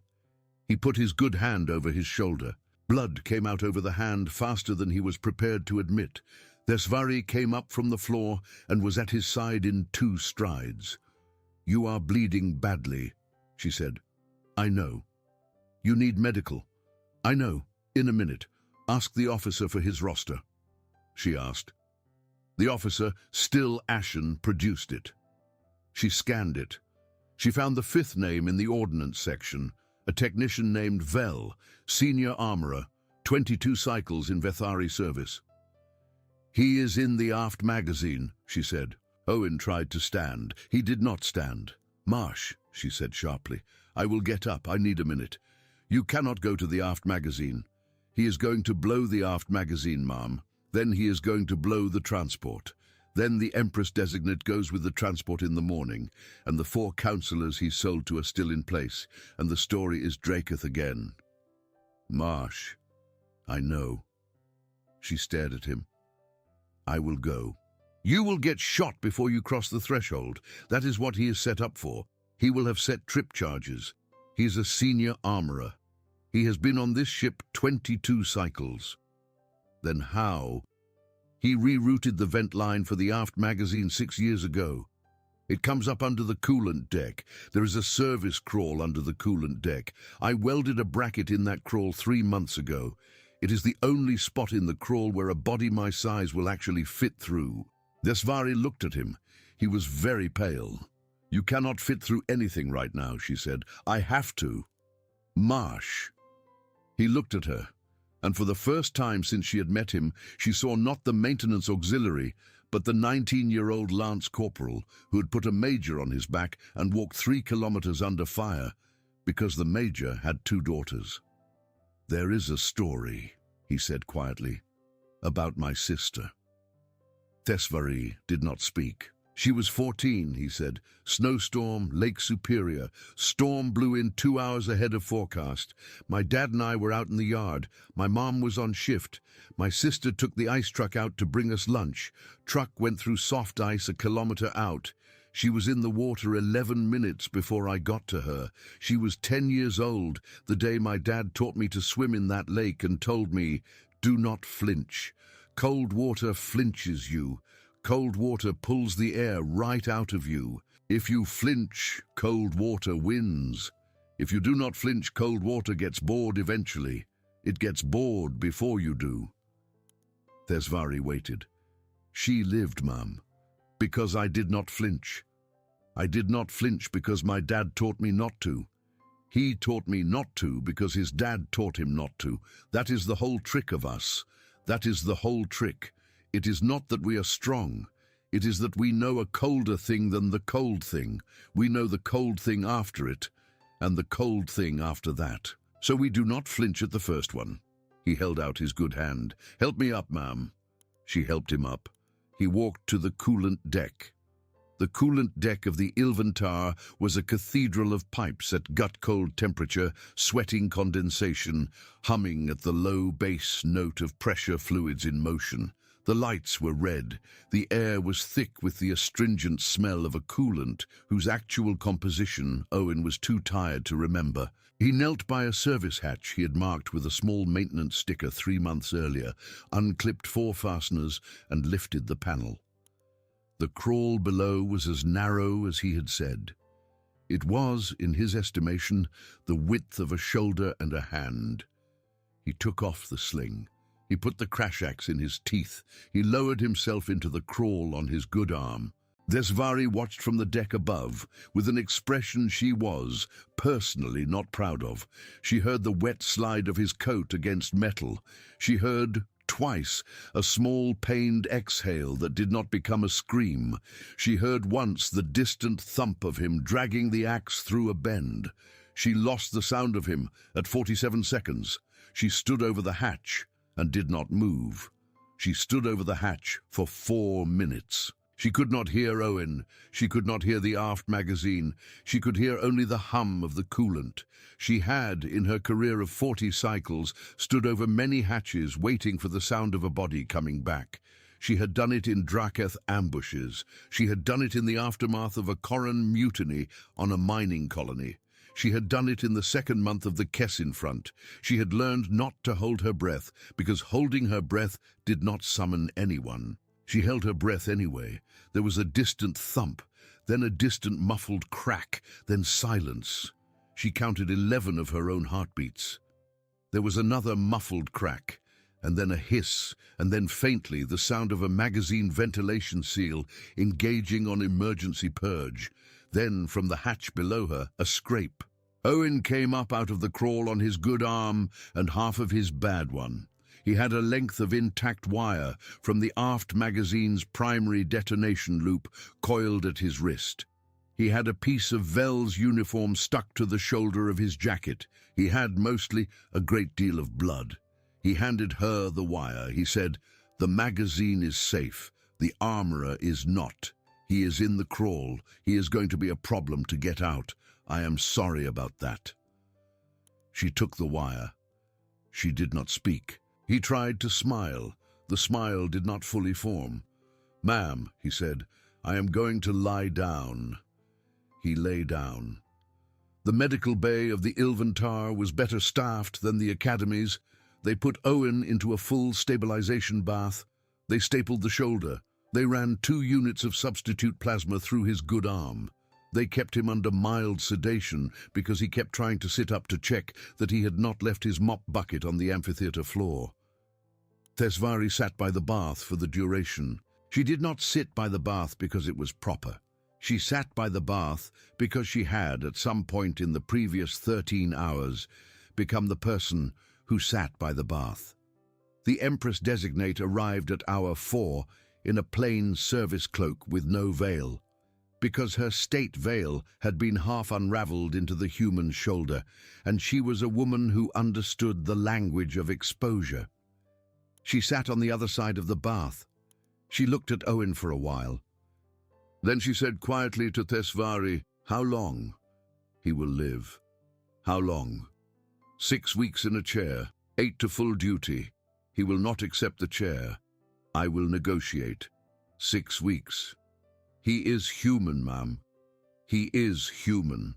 He put his good hand over his shoulder. Blood came out over the hand faster than he was prepared to admit. Thesvari came up from the floor and was at his side in 2 strides. "You are bleeding badly," she said. "I know. You need medical." "I know. In a minute. Ask the officer for his roster," she asked. The officer, still ashen, produced it. She scanned it. She found the 5th name in the ordnance section, a technician named Vel, senior armorer, 22 cycles in Vethari service. "He is in the aft magazine," she said. Owen tried to stand. He did not stand. "Marsh," she said sharply, "I will get up. I need a minute. You cannot go to the aft magazine. He is going to blow the aft magazine, ma'am. Then he is going to blow the transport. Then the Empress Designate goes with the transport in the morning, and the 4 councillors he sold to are still in place, and the story is Draketh again." "Marsh, I know." She stared at him. "I will go." "You will get shot before you cross the threshold. That is what he is set up for. He will have set trip charges. He is a senior armorer. He has been on this ship 22 cycles. Then how? He rerouted the vent line for the aft magazine 6 years ago. It comes up under the coolant deck. There is a service crawl under the coolant deck. I welded a bracket in that crawl 3 months ago. It is the only spot in the crawl where a body my size will actually fit through." Thesvari looked at him. He was very pale. "You cannot fit through anything right now," she said. "I have to." "Marsh." He looked at her, and for the first time since she had met him, she saw not the maintenance auxiliary, but the 19-year-old Lance Corporal who had put a major on his back and walked 3 kilometers under fire because the major had 2 daughters. "There is a story," he said quietly, "about my sister." Thesvari did not speak. "She was 14, he said. Snowstorm, Lake Superior. Storm blew in 2 hours ahead of forecast. My dad and I were out in the yard. My mom was on shift. My sister took the ice truck out to bring us lunch. Truck went through soft ice a kilometer out. She was in the water 11 minutes before I got to her. She was 10 years old the day my dad taught me to swim in that lake and told me, 'Do not flinch. Cold water flinches you. Cold water pulls the air right out of you. If you flinch, cold water wins. If you do not flinch, cold water gets bored eventually. It gets bored before you do.'" Thesvari waited. "She lived, ma'am, because I did not flinch. I did not flinch because my dad taught me not to. He taught me not to because his dad taught him not to. That is the whole trick of us. That is the whole trick. It is not that we are strong. It is that we know a colder thing than the cold thing. We know the cold thing after it, and the cold thing after that. So we do not flinch at the first one." He held out his good hand. "Help me up, ma'am." She helped him up. He walked to the coolant deck. The coolant deck of the Ilventar was a cathedral of pipes at gut-cold temperature, sweating condensation, humming at the low bass note of pressure fluids in motion. The lights were red. The air was thick with the astringent smell of a coolant whose actual composition Owen was too tired to remember. He knelt by a service hatch he had marked with a small maintenance sticker 3 months earlier, unclipped 4 fasteners, and lifted the panel. The crawl below was as narrow as he had said. It was, in his estimation, the width of a shoulder and a hand. He took off the sling. He put the crash axe in his teeth. He lowered himself into the crawl on his good arm. Desvari watched from the deck above, with an expression she was, personally, not proud of. She heard the wet slide of his coat against metal. She heard, twice, a small pained exhale that did not become a scream. She heard once the distant thump of him dragging the axe through a bend. She lost the sound of him at 47 seconds. She stood over the hatch and did not move. She stood over the hatch for 4 minutes. She could not hear Owen. She could not hear the aft magazine. She could hear only the hum of the coolant. She had, in her career of 40 cycles, stood over many hatches waiting for the sound of a body coming back. She had done it in Draketh ambushes. She had done it in the aftermath of a Corran mutiny on a mining colony. She had done it in the second month of the Kessin front. She had learned not to hold her breath, because holding her breath did not summon anyone. She held her breath anyway. There was a distant thump, then a distant muffled crack, then silence. She counted 11 of her own heartbeats. There was another muffled crack, and then a hiss, and then faintly the sound of a magazine ventilation seal engaging on emergency purge. Then, from the hatch below her, a scrape. Owen came up out of the crawl on his good arm and half of his bad one. He had a length of intact wire from the aft magazine's primary detonation loop coiled at his wrist. He had a piece of Vel's uniform stuck to the shoulder of his jacket. He had, mostly, a great deal of blood. He handed her the wire. He said, "The magazine is safe. The armorer is not. He is in the crawl. He is going to be a problem to get out. I am sorry about that." She took the wire. She did not speak. He tried to smile. The smile did not fully form. "Ma'am," he said, "I am going to lie down." He lay down. The medical bay of the Ilventar was better staffed than the academies. They put Owen into a full stabilization bath. They stapled the shoulder. They ran 2 units of substitute plasma through his good arm. They kept him under mild sedation because he kept trying to sit up to check that he had not left his mop bucket on the amphitheater floor. Tesvari sat by the bath for the duration. She did not sit by the bath because it was proper. She sat by the bath because she had, at some point in the previous 13 hours, become the person who sat by the bath. The Empress Designate arrived at hour 4 in a plain service cloak with no veil, because her state veil had been half unraveled into the human shoulder, and she was a woman who understood the language of exposure. She sat on the other side of the bath. She looked at Owen for a while. Then she said quietly to Tesvari, "How long? He will live. How long? 6 weeks in a chair, 8 to full duty. He will not accept the chair. I will negotiate. 6 weeks. He is human, ma'am. He is human."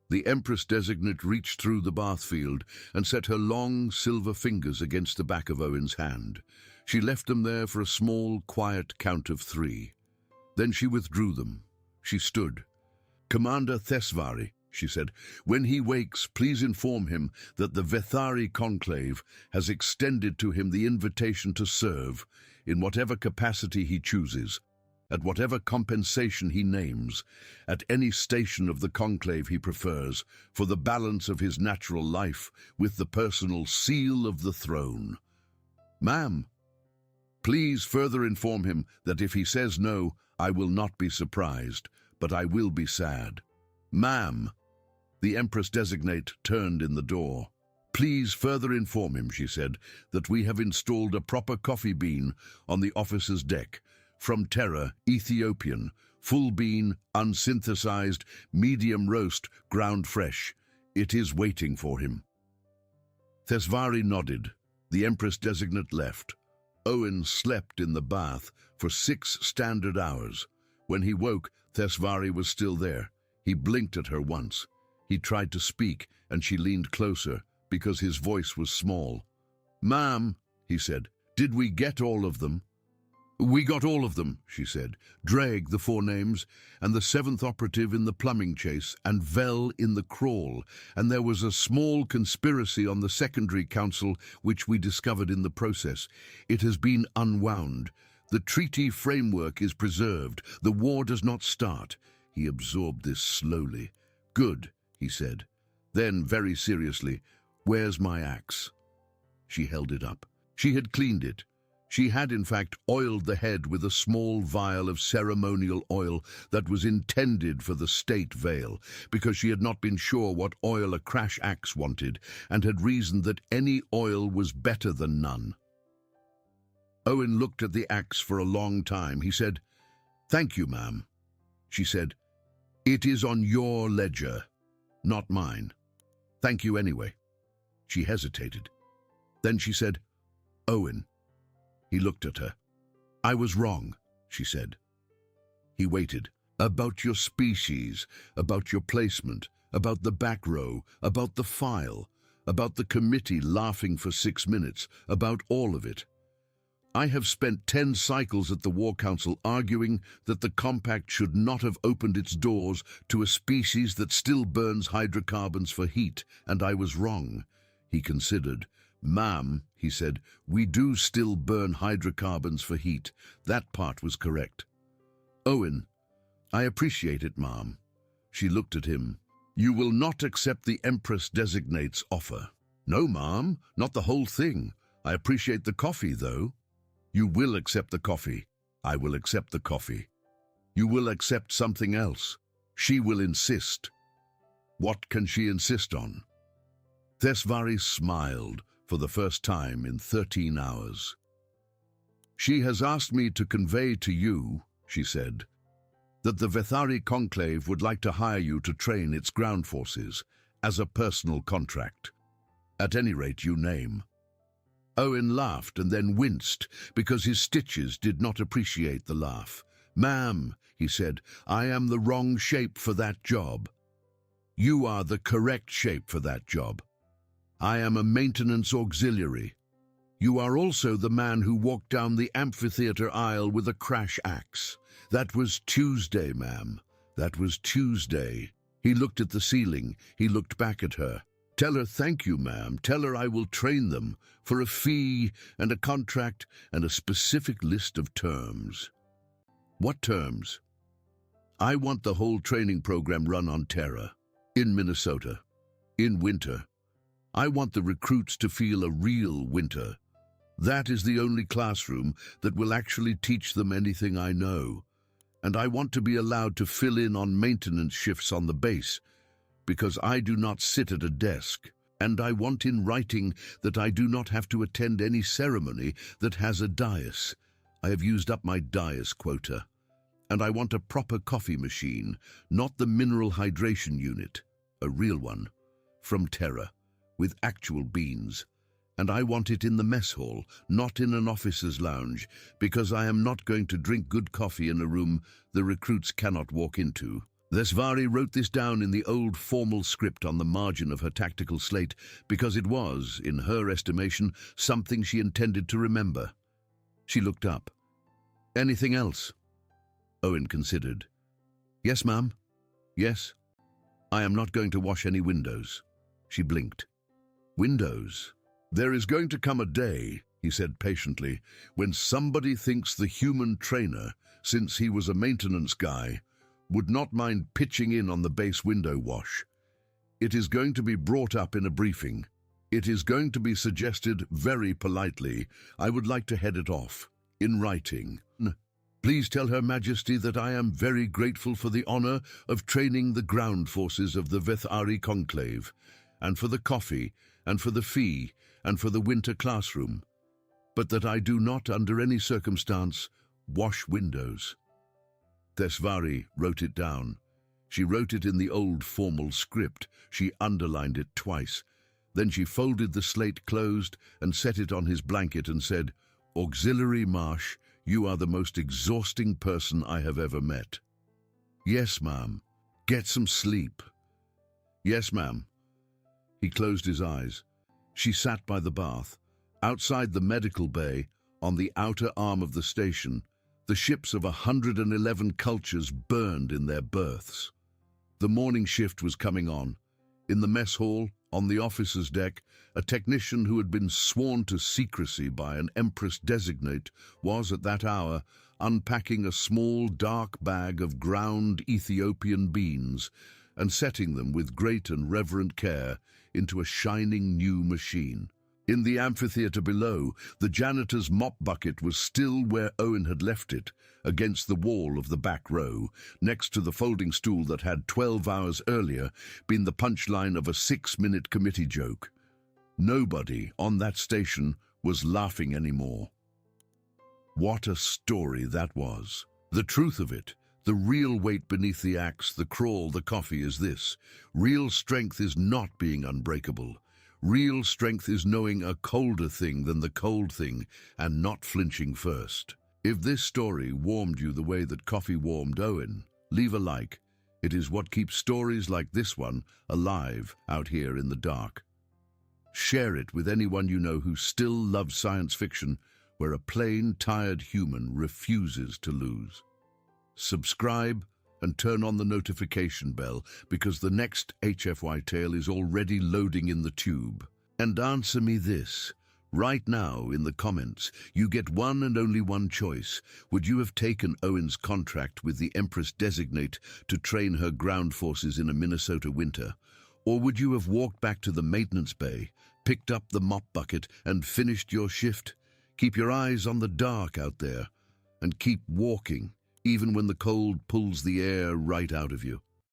The Empress Designate reached through the bath field and set her long silver fingers against the back of Owen's hand. She left them there for a small, quiet count of 3. Then she withdrew them. She stood. "Commander Tesvari," she said, "when he wakes, please inform him that the Vethari Conclave has extended to him the invitation to serve, in whatever capacity he chooses, at whatever compensation he names, at any station of the conclave he prefers, for the balance of his natural life with the personal seal of the throne. Ma'am, please further inform him that if he says no, I will not be surprised, but I will be sad. Ma'am." The Empress Designate turned in the door. "Please further inform him," she said, "that we have installed a proper coffee bean on the officer's deck, from Terra, Ethiopian, full bean, unsynthesized, medium roast, ground fresh. It is waiting for him." Tesvari nodded. The Empress Designate left. Owen slept in the bath for 6 standard hours. When he woke, Tesvari was still there. He blinked at her once. He tried to speak, and she leaned closer, because his voice was small. "Ma'am," he said, "did we get all of them?" "We got all of them," she said. "Dreg, the 4 names, and the 7th operative in the plumbing chase, and Vel in the crawl, and there was a small conspiracy on the secondary council which we discovered in the process. It has been unwound. The treaty framework is preserved. The war does not start. He absorbed this slowly. Good, he said. Then, very seriously, where's my axe? She held it up. She had cleaned it. She had, in fact, oiled the head with a small vial of ceremonial oil that was intended for the state veil, because she had not been sure what oil a crash axe wanted, and had reasoned that any oil was better than none. Owen looked at the axe for a long time. He said, "Thank you, ma'am." She said, "It is on your ledger, not mine. Thank you anyway." She hesitated. Then she said, "Owen." He looked at her. "I was wrong," she said. He waited. "About your species, about your placement, about the back row, about the file, about the committee laughing for 6 minutes, about all of it. I have spent 10 cycles at the War Council arguing that the compact should not have opened its doors to a species that still burns hydrocarbons for heat, and I was wrong." He considered. "Ma'am," he said, "we do still burn hydrocarbons for heat. That part was correct." "Owen, I appreciate it, ma'am." She looked at him. "You will not accept the Empress Designate's offer." "No, ma'am, not the whole thing. I appreciate the coffee, though." "You will accept the coffee." "I will accept the coffee." "You will accept something else." "She will insist." "What can she insist on?" Thesvari smiled for the first time in 13 hours. "She has asked me to convey to you," she said, "that the Vethari Conclave would like to hire you to train its ground forces as a personal contract. At any rate, you name." Owen laughed and then winced because his stitches did not appreciate the laugh. "Ma'am," he said, "I am the wrong shape for that job. You are the correct shape for that job. I am a maintenance auxiliary. You are also the man who walked down the amphitheater aisle with a crash axe. That was Tuesday, ma'am. That was Tuesday." He looked at the ceiling. He looked back at her. "Tell her thank you, ma'am. Tell her I will train them for a fee and a contract and a specific list of terms." "What terms?" "I want the whole training program run on Terra, in Minnesota, in winter. I want the recruits to feel a real winter. That is the only classroom that will actually teach them anything I know. And I want to be allowed to fill in on maintenance shifts on the base, because I do not sit at a desk, and I want in writing that I do not have to attend any ceremony that has a dais. I have used up my dais quota. And I want a proper coffee machine, not the mineral hydration unit, a real one, from Terra, with actual beans. And I want it in the mess hall, not in an officer's lounge, because I am not going to drink good coffee in a room the recruits cannot walk into." Thesvari wrote this down in the old formal script on the margin of her tactical slate because it was, in her estimation, something she intended to remember. She looked up. "Anything else?" Owen considered. "Yes, ma'am. Yes. I am not going to wash any windows." She blinked. "Windows? There is going to come a day," he said patiently, "when somebody thinks the human trainer, since he was a maintenance guy, would not mind pitching in on the base window wash. It is going to be brought up in a briefing. It is going to be suggested very politely. I would like to head it off, in writing. Please tell Her Majesty that I am very grateful for the honor of training the ground forces of the Vethari Conclave, and for the coffee, and for the fee, and for the winter classroom, but that I do not, under any circumstance, wash windows." Thesvari wrote it down. She wrote it in the old formal script. She underlined it twice. Then she folded the slate closed and set it on his blanket and said, "Auxiliary Marsh, you are the most exhausting person I have ever met." "Yes, ma'am. Get some sleep." "Yes, ma'am." He closed his eyes. She sat by the bath. Outside the medical bay, on the outer arm of the station, the ships of 111 cultures burned in their berths. The morning shift was coming on. In the mess hall, On the officer's deck, a technician who had been sworn to secrecy by an Empress designate was at that hour unpacking a small dark bag of ground Ethiopian beans and setting them with great and reverent care into a shining new machine. In the amphitheater below, the janitor's mop bucket was still where Owen had left it, against the wall of the back row, next to the folding stool that had 12 hours earlier been the punchline of a 6-minute committee joke. Nobody on that station was laughing anymore. What a story that was. The truth of it, the real weight beneath the axe, the crawl, the coffee is this: real strength is not being unbreakable. Real strength is knowing a colder thing than the cold thing and not flinching first. If this story warmed you the way that coffee warmed Owen, leave a like. It is what keeps stories like this one alive out here in the dark. Share it with anyone you know who still loves science fiction, where a plain, tired human refuses to lose. Subscribe and turn on the notification bell, because the next HFY tale is already loading in the tube. And answer me this. Right now, in the comments, you get one and only one choice. Would you have taken Owen's contract with the Empress designate to train her ground forces in a Minnesota winter? Or would you have walked back to the maintenance bay, picked up the mop bucket, and finished your shift? Keep your eyes on the dark out there, and keep walking, even when the cold pulls the air right out of you.